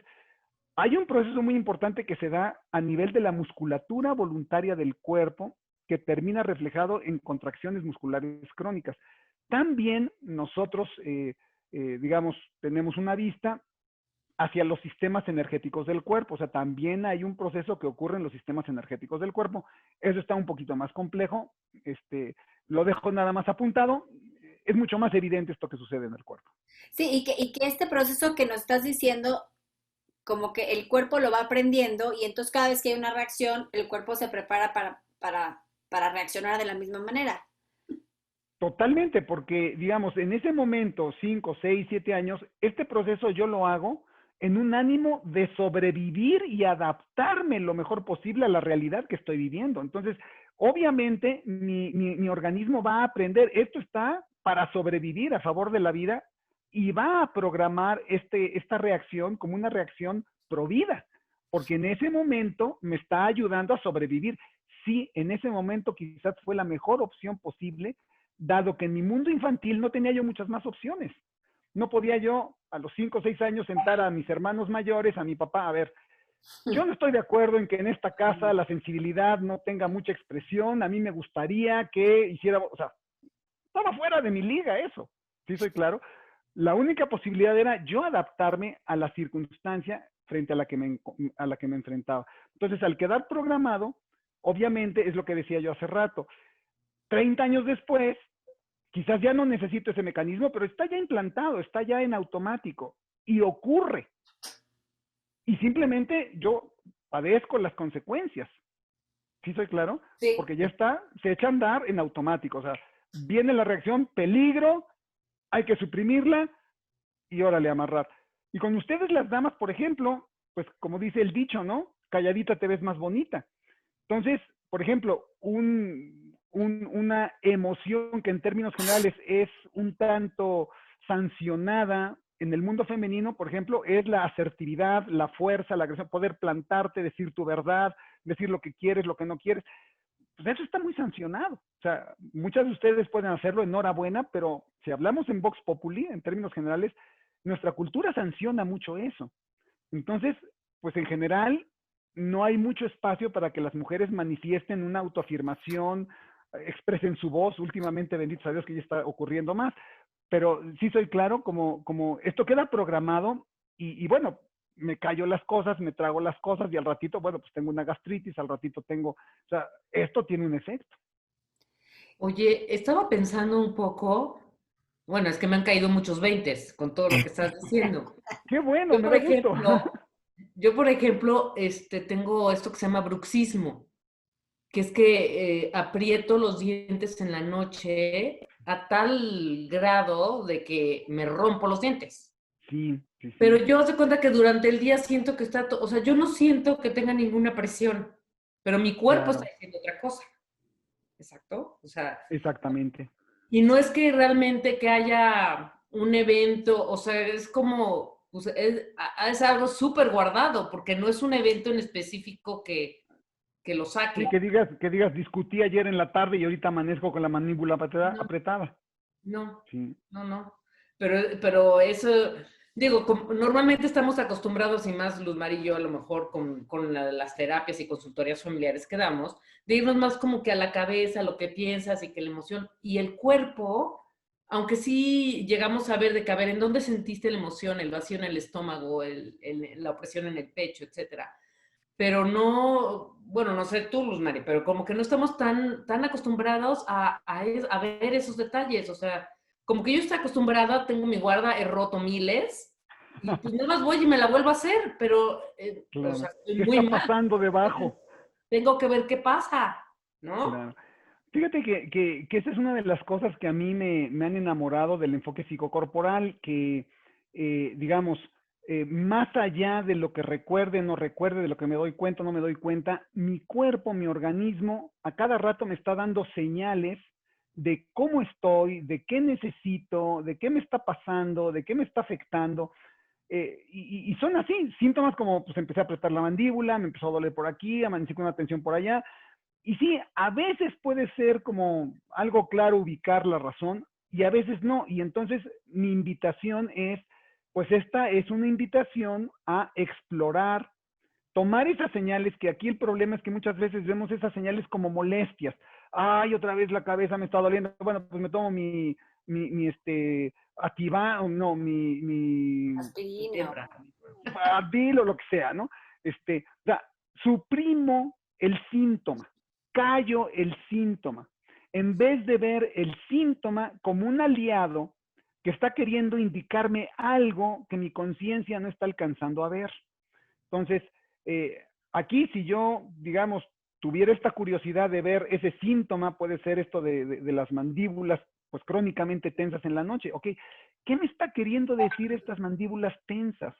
hay un proceso muy importante que se da a nivel de la musculatura voluntaria del cuerpo que termina reflejado en contracciones musculares crónicas. También nosotros, digamos, tenemos una vista hacia los sistemas energéticos del cuerpo. O sea, también hay un proceso que ocurre en los sistemas energéticos del cuerpo. Eso está un poquito más complejo. Lo dejo nada más apuntado. Es mucho más evidente esto que sucede en el cuerpo. Sí, y que este proceso que nos estás diciendo, como que el cuerpo lo va aprendiendo y entonces cada vez que hay una reacción, el cuerpo se prepara para reaccionar de la misma manera. Totalmente, porque, digamos, en ese momento, 5, 6, 7 años, este proceso yo lo hago en un ánimo de sobrevivir y adaptarme lo mejor posible a la realidad que estoy viviendo. Entonces, obviamente, mi organismo va a aprender, esto está para sobrevivir a favor de la vida y va a programar esta reacción como una reacción pro vida, porque en ese momento me está ayudando a sobrevivir. Sí, en ese momento quizás fue la mejor opción posible, dado que en mi mundo infantil no tenía yo muchas más opciones. No podía yo a los 5 o 6 años sentar a mis hermanos mayores, a mi papá, a ver, yo no estoy de acuerdo en que en esta casa la sensibilidad no tenga mucha expresión, a mí me gustaría que hiciera, o sea, estaba fuera de mi liga eso, ¿sí soy claro? La única posibilidad era yo adaptarme a la circunstancia frente a la que me enfrentaba. Entonces, al quedar programado, obviamente es lo que decía yo hace rato, 30 años después, quizás ya no necesito ese mecanismo, pero está ya implantado, está ya en automático y ocurre. Y simplemente yo padezco las consecuencias. ¿Sí soy claro? Sí. Porque ya está, se echa a andar en automático. O sea, viene la reacción, peligro, hay que suprimirla y órale, amarrar. Y con ustedes las damas, por ejemplo, pues como dice el dicho, ¿no? Calladita te ves más bonita. Entonces, por ejemplo, una emoción que en términos generales es un tanto sancionada en el mundo femenino, por ejemplo, es la asertividad, la fuerza, la agresión, poder plantarte, decir tu verdad, decir lo que quieres, lo que no quieres. Pues eso está muy sancionado. O sea, muchas de ustedes pueden hacerlo, enhorabuena, pero si hablamos en Vox Populi, en términos generales, nuestra cultura sanciona mucho eso. Entonces, pues en general, no hay mucho espacio para que las mujeres manifiesten una autoafirmación, expresen su voz. Últimamente, bendito sea Dios, que ya está ocurriendo más. Pero sí soy claro, como esto queda programado y bueno, me callo las cosas, me trago las cosas y al ratito, bueno, pues tengo una gastritis, al ratito tengo, o sea, esto tiene un efecto. Oye, estaba pensando un poco, bueno, es que me han caído muchos veintes con todo lo que estás diciendo. Qué bueno, Yo, me por da gusto. ejemplo, yo, por ejemplo, tengo esto que se llama bruxismo, que es que aprieto los dientes en la noche a tal grado de que me rompo los dientes. Sí, sí, Pero sí. yo se cuenta que durante el día siento que está, o sea, yo no siento que tenga ninguna presión, pero mi cuerpo está Claro, diciendo otra cosa. Exacto. O sea, exactamente. y no es que realmente que haya un evento, o sea, es como, pues, es algo súper guardado, porque no es un evento en específico que lo Sí, saque. que digas, discutí ayer en la tarde y ahorita amanezco con la mandíbula No, apretada. no, Sí, no. Pero eso, digo, normalmente estamos acostumbrados, y más Luz Mari y yo a lo mejor con las terapias y consultorías familiares que damos, de irnos más como que a la cabeza, lo que piensas y que la emoción, y el cuerpo, aunque sí llegamos a ver de que, a ver, ¿en dónde sentiste la emoción? El vacío en el estómago, la opresión en el pecho, etcétera. Pero no, bueno, no sé tú, Luz Mari, pero como que no estamos tan acostumbrados a ver esos detalles, o sea, como que yo estoy acostumbrada, tengo mi guarda, he roto miles, y pues nada más voy y me la vuelvo a hacer, pero, o sea, claro. estoy ¿Qué muy está mal. pasando debajo? Tengo que ver qué pasa, ¿no? Claro. Fíjate que esa es una de las cosas que a mí me han enamorado del enfoque psicocorporal, que, digamos, más allá de lo que recuerde, no recuerde, de lo que me doy cuenta, no me doy cuenta, mi cuerpo, mi organismo, a cada rato me está dando señales de cómo estoy, de qué necesito, de qué me está pasando, de qué me está afectando. Y son así, síntomas como, pues empecé a apretar la mandíbula, me empezó a doler por aquí, amanecí con una tensión por allá. Y sí, a veces puede ser como algo claro ubicar la razón y a veces no. Y entonces mi invitación es, pues esta es una invitación a explorar, tomar esas señales, que aquí el problema es que muchas veces vemos esas señales como molestias. Ay, otra vez la cabeza me está doliendo. Bueno, pues me tomo mi activa, no, Aspirina. Advil o lo que sea, ¿no? O sea, suprimo el síntoma, callo el síntoma, en vez de ver el síntoma como un aliado que está queriendo indicarme algo que mi conciencia no está alcanzando a ver. Entonces, aquí si yo, digamos, tuviera esta curiosidad de ver ese síntoma, puede ser esto de las mandíbulas, pues crónicamente tensas en la noche, ok, ¿qué me está queriendo decir estas mandíbulas tensas?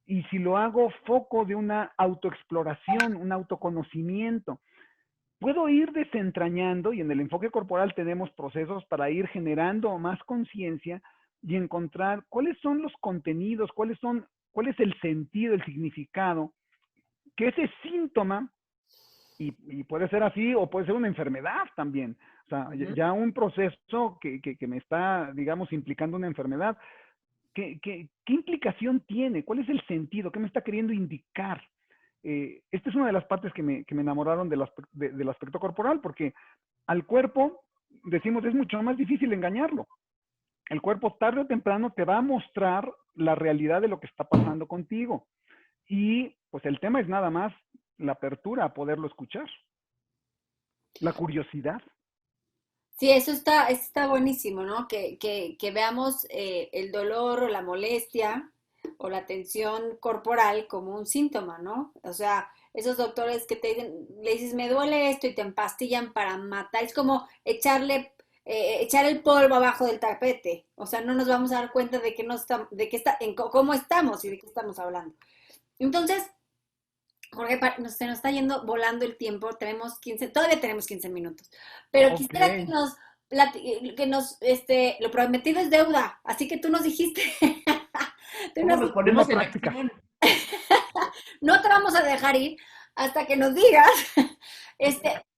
y si lo hago foco de una autoexploración, un autoconocimiento. Puedo ir desentrañando, y en el enfoque corporal tenemos procesos para ir generando más conciencia y encontrar cuáles son los contenidos, cuál es el sentido, el significado, que ese síntoma, y puede ser así o puede ser una enfermedad también, o sea, ya un proceso que me está, digamos, implicando una enfermedad, ¿qué implicación tiene? ¿Cuál es el sentido? ¿Qué me está queriendo indicar? Esta es una de las partes que me enamoraron del aspecto corporal, porque al cuerpo, decimos, es mucho más difícil engañarlo. El cuerpo tarde o temprano te va a mostrar la realidad de lo que está pasando contigo. Y pues el tema es nada más la apertura a poderlo escuchar, la curiosidad. Sí, eso está buenísimo, ¿no? Que veamos el dolor o la molestia o la tensión corporal como un síntoma, ¿no? O sea, esos doctores que te dicen, le dices, me duele esto y te empastillan para matar, es como echar el polvo abajo del tapete. O sea, no nos vamos a dar cuenta de que no está, de que está, cómo estamos y de qué estamos hablando. Entonces, Jorge, se nos está yendo volando el tiempo, todavía tenemos 15 minutos, pero quisiera Ok. lo prometido es deuda, así que tú nos dijiste, tú ¿Cómo nos nos dijiste, Una ponemos en práctica. acción? no te vamos a dejar ir hasta que nos digas,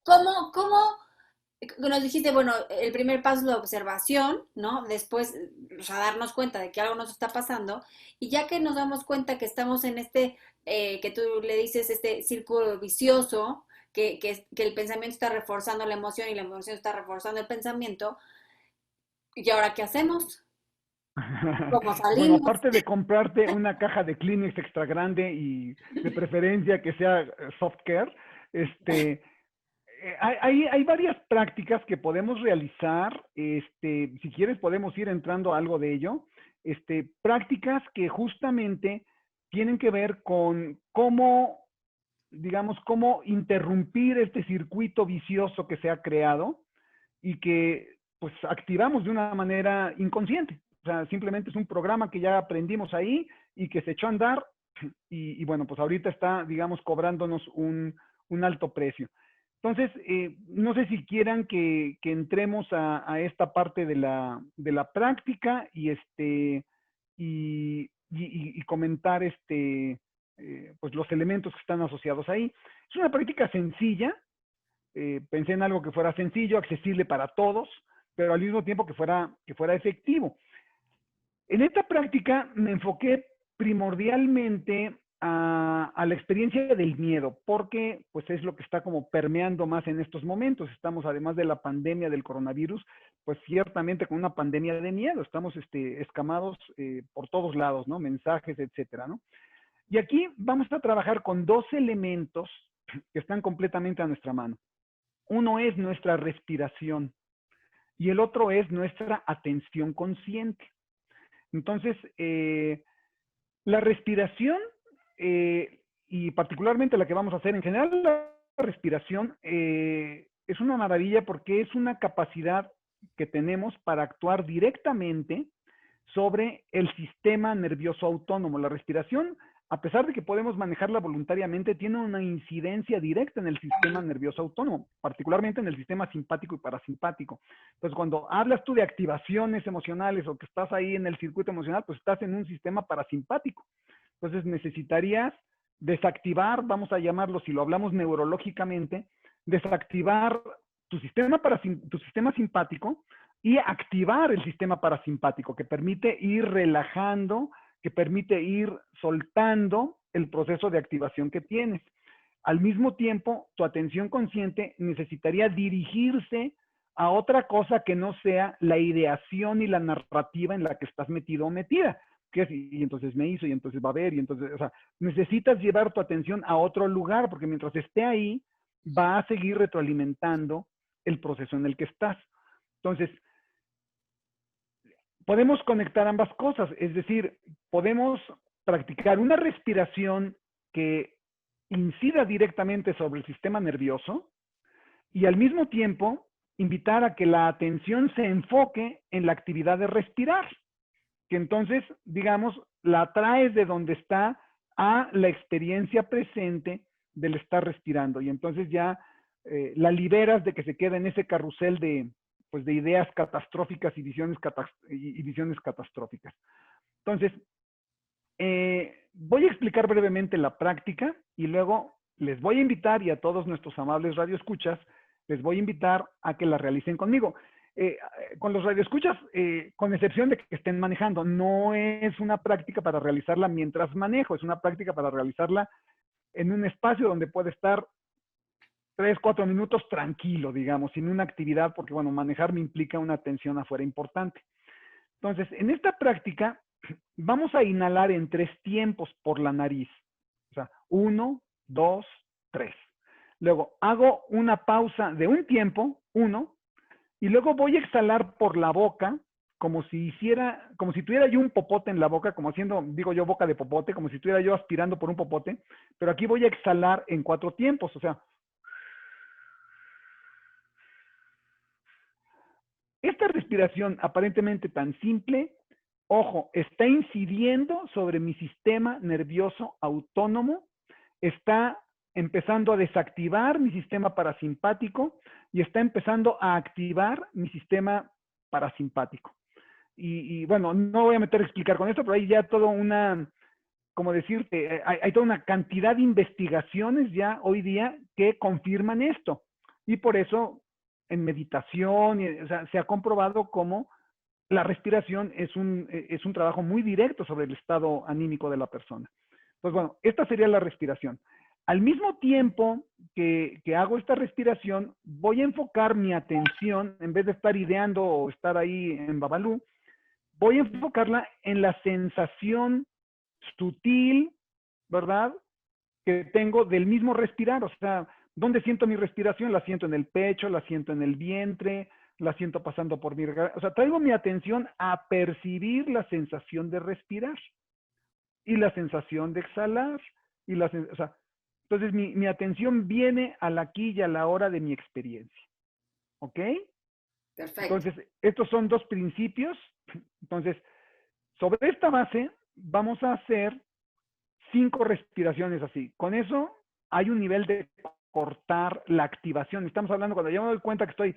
cómo nos dijiste, bueno, el primer paso es la observación, ¿no? Después, o sea, darnos cuenta de que algo nos está pasando, y ya que nos damos cuenta que estamos en que tú le dices, este círculo vicioso, que el pensamiento está reforzando la emoción y la emoción está reforzando el pensamiento, ¿y ahora qué hacemos? ¿Cómo Bueno, salimos? aparte de comprarte una caja de Kleenex extra grande y de preferencia que sea soft care, hay varias prácticas que podemos realizar. Si quieres podemos ir entrando a algo de ello. Prácticas que justamente tienen que ver con cómo, digamos, cómo interrumpir este circuito vicioso que se ha creado y que pues activamos de una manera inconsciente. O sea, simplemente es un programa que ya aprendimos ahí y que se echó a andar y bueno, pues ahorita está, digamos, cobrándonos un alto precio. Entonces, no sé si quieran que entremos a esta parte de la práctica y comentar pues los elementos que están asociados ahí. Es una práctica sencilla. Pensé en algo que fuera sencillo, accesible para todos, pero al mismo tiempo que fuera efectivo. En esta práctica me enfoqué primordialmente a la experiencia del miedo, porque pues es lo que está como permeando más en estos momentos. Estamos, además de la pandemia del coronavirus, pues ciertamente con una pandemia de miedo. Estamos escamados por todos lados, ¿no? Mensajes, etcétera, ¿no? Y aquí vamos a trabajar con dos elementos que están completamente a nuestra mano. Uno es nuestra respiración y el otro es nuestra atención consciente. Entonces, la respiración, y particularmente la que vamos a hacer en general, la respiración es una maravilla porque es una capacidad que tenemos para actuar directamente sobre el sistema nervioso autónomo. La respiración, a pesar de que podemos manejarla voluntariamente, tiene una incidencia directa en el sistema nervioso autónomo, particularmente en el sistema simpático y parasimpático. Entonces, cuando hablas tú de activaciones emocionales o que estás ahí en el circuito emocional, pues estás en un sistema parasimpático. Entonces, necesitarías desactivar, vamos a llamarlo, si lo hablamos neurológicamente, desactivar tu sistema simpático y activar el sistema parasimpático, que permite ir relajando, que permite ir soltando el proceso de activación que tienes. Al mismo tiempo, tu atención consciente necesitaría dirigirse a otra cosa que no sea la ideación y la narrativa en la que estás metido o metida. Que es, y entonces me hizo, y entonces va a haber, y entonces, o sea, necesitas llevar tu atención a otro lugar, porque mientras esté ahí, va a seguir retroalimentando el proceso en el que estás. Entonces, podemos conectar ambas cosas, es decir, podemos practicar una respiración que incida directamente sobre el sistema nervioso y al mismo tiempo invitar a que la atención se enfoque en la actividad de respirar, que entonces, digamos, la traes de donde está a la experiencia presente del estar respirando. Y entonces ya la liberas de que se quede en ese carrusel de, pues, de ideas catastróficas y visiones catastróficas. Entonces, voy a explicar brevemente la práctica y luego les voy a invitar, y a todos nuestros amables radioescuchas, les voy a invitar a que la realicen conmigo. Con los radioescuchas, con excepción de que estén manejando, no es una práctica para realizarla mientras manejo, es una práctica para realizarla en un espacio donde puede estar 3, 4 minutos tranquilo, digamos, sin una actividad, porque bueno, manejar me implica una atención afuera importante. Entonces, en esta práctica vamos a inhalar en 3 tiempos por la nariz. O sea, 1, 2, 3. Luego hago una pausa de un tiempo, 1, y luego voy a exhalar por la boca, como si tuviera yo un popote en la boca, como haciendo, digo yo, boca de popote, como si estuviera yo aspirando por un popote, pero aquí voy a exhalar en 4 tiempos, o sea, esta respiración aparentemente tan simple, ojo, está incidiendo sobre mi sistema nervioso autónomo, está empezando a desactivar mi sistema parasimpático y está empezando a activar mi sistema parasimpático. Y bueno, no voy a meter a explicar con esto, pero hay ya toda una, como decirte, hay toda una cantidad de investigaciones ya hoy día que confirman esto. Y por eso en meditación, o sea, se ha comprobado cómo la respiración es un trabajo muy directo sobre el estado anímico de la persona. Pues bueno, esta sería la respiración. Al mismo tiempo que hago esta respiración, voy a enfocar mi atención, en vez de estar ideando o estar ahí en Babalú, voy a enfocarla en la sensación sutil, ¿verdad?, que tengo del mismo respirar. O sea, ¿dónde siento mi respiración? La siento en el pecho, la siento en el vientre, la siento pasando por mi garganta. O sea, traigo mi atención a percibir la sensación de respirar y la sensación de exhalar. O sea, entonces mi atención viene al aquí y a la hora de mi experiencia. ¿Ok? Perfecto. Entonces, estos son 2 principios. Entonces, sobre esta base, vamos a hacer 5 respiraciones así. Con eso hay un nivel de cortar la activación. Estamos hablando cuando yo me doy cuenta que estoy,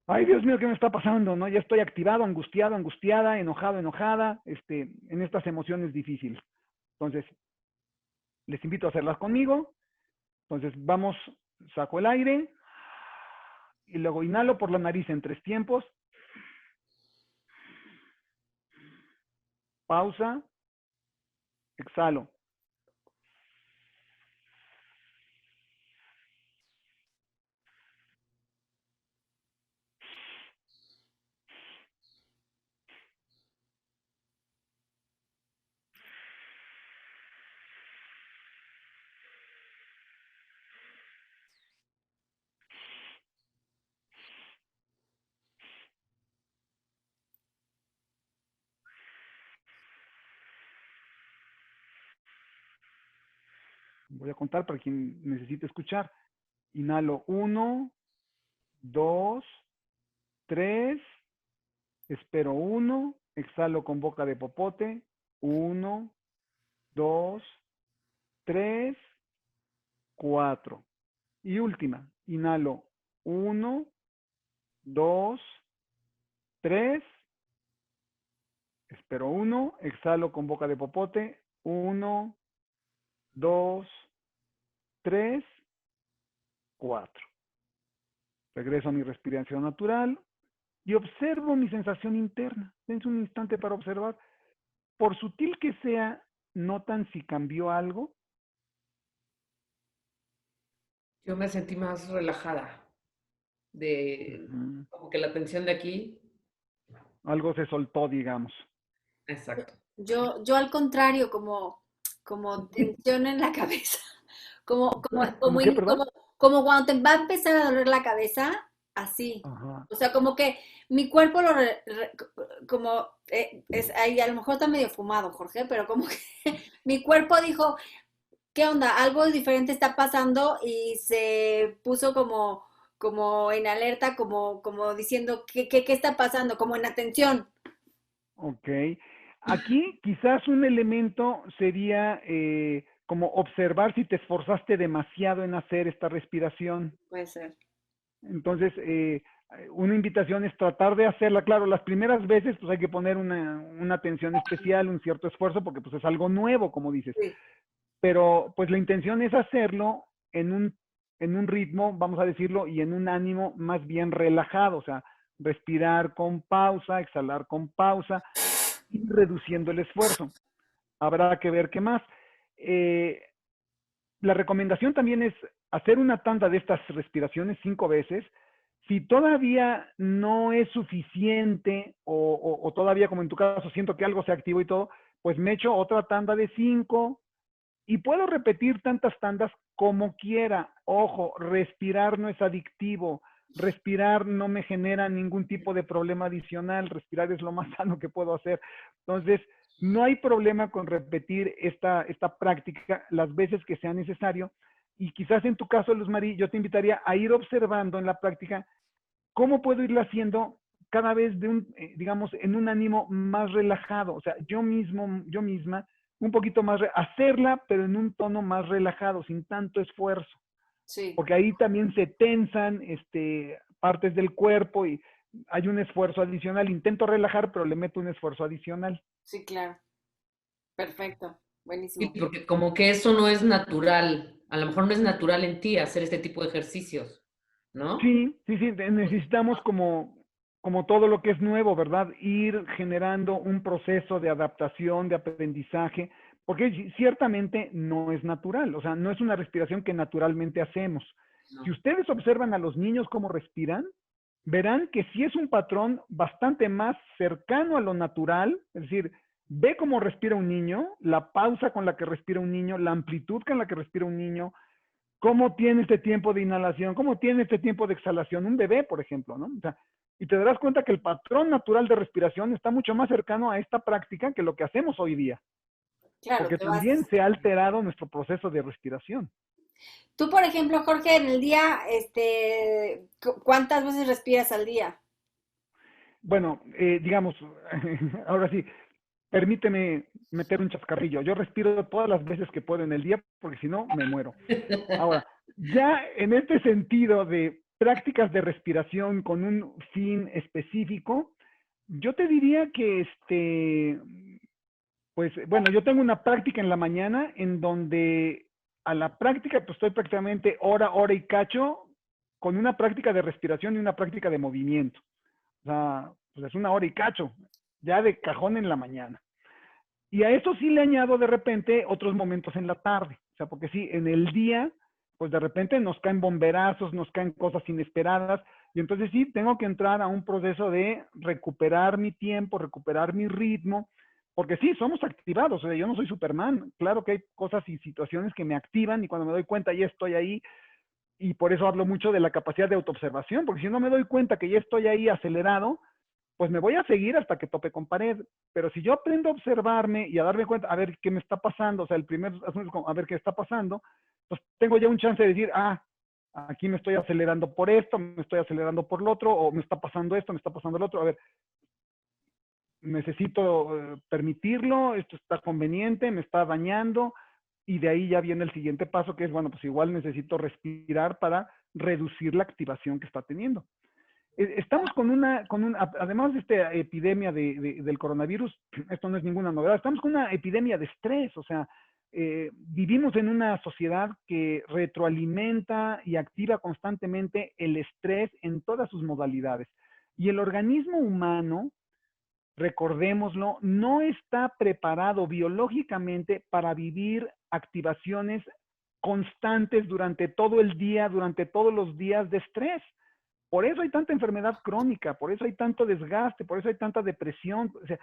ay Dios mío, ¿qué me está pasando? ¿No? Ya estoy activado, angustiado, angustiada, enojado, enojada, en estas emociones difíciles. Entonces, les invito a hacerlas conmigo. Entonces, vamos, saco el aire y luego inhalo por la nariz en 3 tiempos. Pausa. Exhalo. Voy a contar para quien necesite escuchar. Inhalo 1, 2, 3. Espero 1. Exhalo con boca de popote. 1, 2, 3, 4. Y última. Inhalo 1, 2, 3. Espero 1. Exhalo con boca de popote. 1, 2, 3, 4. Regreso a mi respiración natural y observo mi sensación interna. Dense un instante para observar. Por sutil que sea, ¿notan si cambió algo? Yo me sentí más relajada, como que la tensión de aquí. Algo se soltó, digamos. Exacto. Yo al contrario, como tensión en la cabeza, como, como, ¿Cómo como, qué, in- perdón? como, como cuando te va a empezar a doler la cabeza, así. Ajá. O sea, como que mi cuerpo como, ahí a lo mejor está medio fumado, Jorge, pero como que mi cuerpo dijo, ¿qué onda? Algo diferente está pasando y se puso como en alerta, como diciendo, ¿qué está pasando? Como en atención. Ok. Aquí quizás un elemento sería como observar si te esforzaste demasiado en hacer esta respiración. Puede ser. Entonces, una invitación es tratar de hacerla. Claro, las primeras veces pues hay que poner una atención especial, un cierto esfuerzo, porque pues es algo nuevo, como dices. Sí. Pero pues la intención es hacerlo en un ritmo, vamos a decirlo, y en un ánimo más bien relajado. O sea, respirar con pausa, exhalar con pausa, y reduciendo el esfuerzo. Habrá que ver qué más. La recomendación también es hacer una tanda de estas respiraciones 5 veces. Si todavía no es suficiente o todavía, como en tu caso, siento que algo se activó y todo, pues me echo otra tanda de 5 y puedo repetir tantas tandas como quiera. Ojo, respirar no es adictivo. Respirar no me genera ningún tipo de problema adicional. Respirar es lo más sano que puedo hacer. Entonces, no hay problema con repetir esta práctica las veces que sea necesario. Y quizás en tu caso, Luz María, yo te invitaría a ir observando en la práctica cómo puedo irla haciendo cada vez digamos, en un ánimo más relajado. O sea, yo misma, un poquito más, hacerla, pero en un tono más relajado, sin tanto esfuerzo. Sí. Porque ahí también se tensan partes del cuerpo y hay un esfuerzo adicional. Intento relajar, pero le meto un esfuerzo adicional. Sí, claro. Perfecto. Sí, Buenísimo. porque como que eso no es natural, a lo mejor no es natural en ti hacer este tipo de ejercicios, ¿no? Sí, necesitamos como todo lo que es nuevo, ¿verdad? Ir generando un proceso de adaptación, de aprendizaje, porque ciertamente no es natural, o sea, no es una respiración que naturalmente hacemos. No. Si ustedes observan a los niños cómo respiran, verán que sí es un patrón bastante más cercano a lo natural, es decir, ve cómo respira un niño, la pausa con la que respira un niño, la amplitud con la que respira un niño, cómo tiene este tiempo de inhalación, cómo tiene este tiempo de exhalación, un bebé, por ejemplo, ¿no? O sea, y te darás cuenta que el patrón natural de respiración está mucho más cercano a esta práctica que lo que hacemos hoy día, Claro, porque te vas. también se ha alterado nuestro proceso de respiración. Tú, por ejemplo, Jorge, en el día, ¿cuántas veces respiras al día? Bueno, digamos, ahora sí, permíteme meter un chascarrillo. Yo respiro todas las veces que puedo en el día, porque si no, me muero. Ahora, ya en este sentido de prácticas de respiración con un fin específico, yo te diría que pues bueno, yo tengo una práctica en la mañana en donde a la práctica pues estoy prácticamente hora y cacho con una práctica de respiración y una práctica de movimiento. O sea, pues es una hora y cacho, ya de cajón en la mañana. Y a eso sí le añado de repente otros momentos en la tarde. O sea, porque sí, en el día, pues de repente nos caen bomberazos, nos caen cosas inesperadas. Y entonces sí, tengo que entrar a un proceso de recuperar mi tiempo, recuperar mi ritmo. Porque sí, somos activados. O sea, yo no soy Superman. Claro que hay cosas y situaciones que me activan y cuando me doy cuenta ya estoy ahí. Y por eso hablo mucho de la capacidad de autoobservación. Porque si no me doy cuenta que ya estoy ahí acelerado, pues me voy a seguir hasta que tope con pared. Pero si yo aprendo a observarme y a darme cuenta, a ver qué me está pasando, o sea, el primer asunto es como, a ver qué está pasando, pues tengo ya un chance de decir, aquí me estoy acelerando por esto, me estoy acelerando por lo otro, o me está pasando esto, me está pasando lo otro. A ver, necesito permitirlo, esto está conveniente, me está dañando, y de ahí ya viene el siguiente paso, que es, bueno, pues igual necesito respirar para reducir la activación que está teniendo. Estamos además de esta epidemia del coronavirus, esto no es ninguna novedad, estamos con una epidemia de estrés, o sea, vivimos en una sociedad que retroalimenta y activa constantemente el estrés en todas sus modalidades. Y el organismo humano, recordémoslo, no está preparado biológicamente para vivir activaciones constantes durante todo el día, durante todos los días de estrés. Por eso hay tanta enfermedad crónica, por eso hay tanto desgaste, por eso hay tanta depresión. O sea,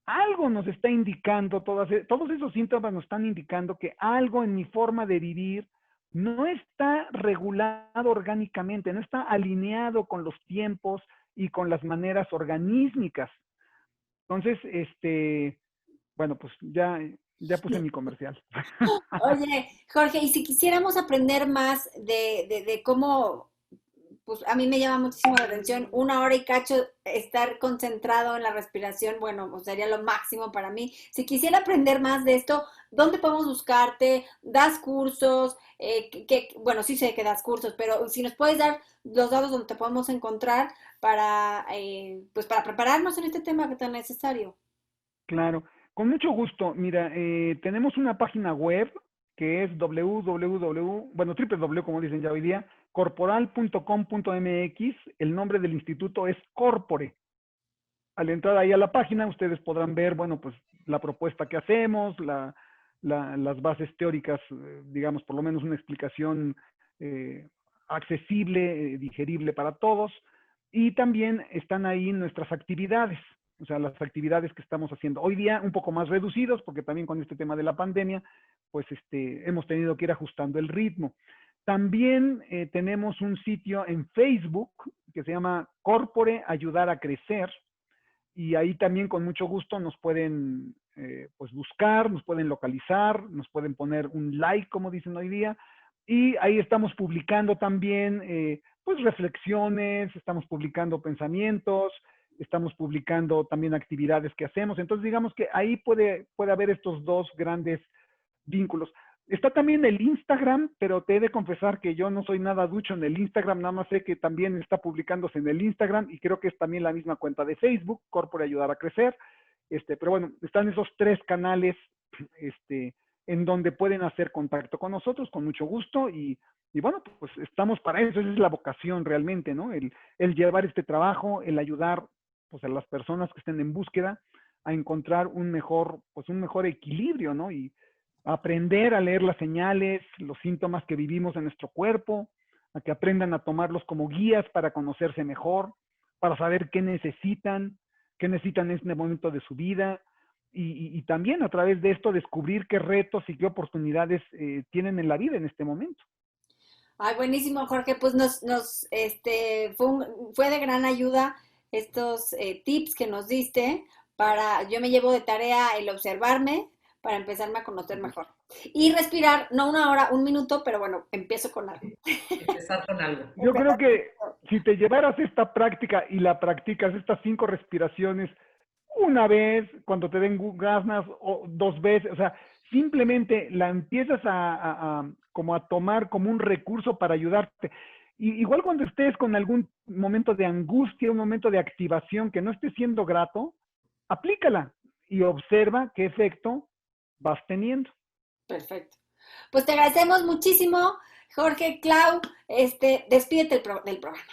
algo nos está indicando, todos esos síntomas nos están indicando que algo en mi forma de vivir no está regulado orgánicamente, no está alineado con los tiempos y con las maneras organísmicas. Entonces, bueno, pues ya puse mi comercial. Oye, Jorge, y si quisiéramos aprender más de cómo pues a mí me llama muchísimo la atención. 1 hora y cacho estar concentrado en la respiración, bueno, pues sería lo máximo para mí. Si quisiera aprender más de esto, ¿dónde podemos buscarte? ¿Das cursos? Bueno, sí sé que das cursos, pero si nos puedes dar los datos donde te podemos encontrar pues para prepararnos en este tema que tan necesario. Claro, con mucho gusto. Mira, tenemos una página web que es www, como dicen ya hoy día, corporal.com.mx. El nombre del instituto es Corpore. Al entrar ahí a la página, ustedes podrán ver, bueno, pues la propuesta que hacemos, las bases teóricas, digamos, por lo menos una explicación accesible, digerible para todos. Y también están ahí nuestras actividades, o sea, las actividades que estamos haciendo. Hoy día un poco más reducidos, porque también con este tema de la pandemia, pues hemos tenido que ir ajustando el ritmo. También tenemos un sitio en Facebook que se llama Corpore Ayudar a Crecer, y ahí también con mucho gusto nos pueden pues buscar, nos pueden localizar, nos pueden poner un like, como dicen hoy día, y ahí estamos publicando también pues reflexiones, estamos publicando pensamientos, estamos publicando también actividades que hacemos. Entonces digamos que ahí puede haber estos dos grandes vínculos. Está también el Instagram, pero te he de confesar que yo no soy nada ducho en el Instagram, nada más sé que también está publicándose en el Instagram, y creo que es también la misma cuenta de Facebook, Corpore Ayudar a Crecer. Pero bueno, están esos 3 canales en donde pueden hacer contacto con nosotros con mucho gusto, y bueno, pues estamos para eso. Esa es la vocación realmente, ¿no? El llevar este trabajo, el ayudar pues a las personas que estén en búsqueda a encontrar un mejor equilibrio, ¿no? Y aprender a leer las señales, los síntomas que vivimos en nuestro cuerpo, a que aprendan a tomarlos como guías para conocerse mejor, para saber qué necesitan en este momento de su vida, y también a través de esto descubrir qué retos y qué oportunidades tienen en la vida en este momento. Ay, buenísimo, Jorge, pues fue de gran ayuda estos tips que nos diste. Yo me llevo de tarea el observarme para empezarme a conocer mejor. Y respirar, no 1 hora, 1 minuto, pero bueno, empiezo con algo. Empezar con algo. Yo creo que si te llevaras esta práctica y la practicas, estas 5 respiraciones, una vez, cuando te den ganas, o 2 veces, o sea, simplemente la empiezas como a tomar como un recurso para ayudarte. Igual cuando estés con algún momento de angustia, un momento de activación que no esté siendo grato, aplícala y observa qué efecto vas teniendo. Perfecto. Pues te agradecemos muchísimo, Jorge. Clau, despídete del programa.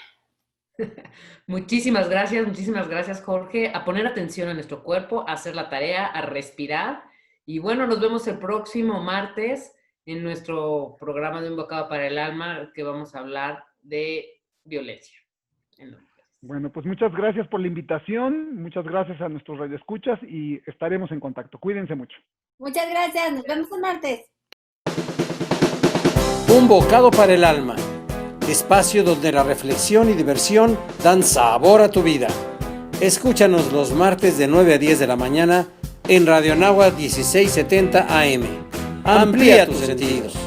Muchísimas gracias, Jorge. A poner atención a nuestro cuerpo, a hacer la tarea, a respirar. Y bueno, nos vemos el próximo martes en nuestro programa de Un Bocado para el Alma, que vamos a hablar de violencia. Bueno, pues muchas gracias por la invitación, muchas gracias a nuestros radioescuchas, y estaremos en contacto. Cuídense mucho. Muchas gracias, nos vemos el martes. Un Bocado para el Alma, espacio donde la reflexión y diversión dan sabor a tu vida. Escúchanos los martes de 9 a 10 de la mañana en Radio Anáhuac 1670 AM. Amplía tus sentidos.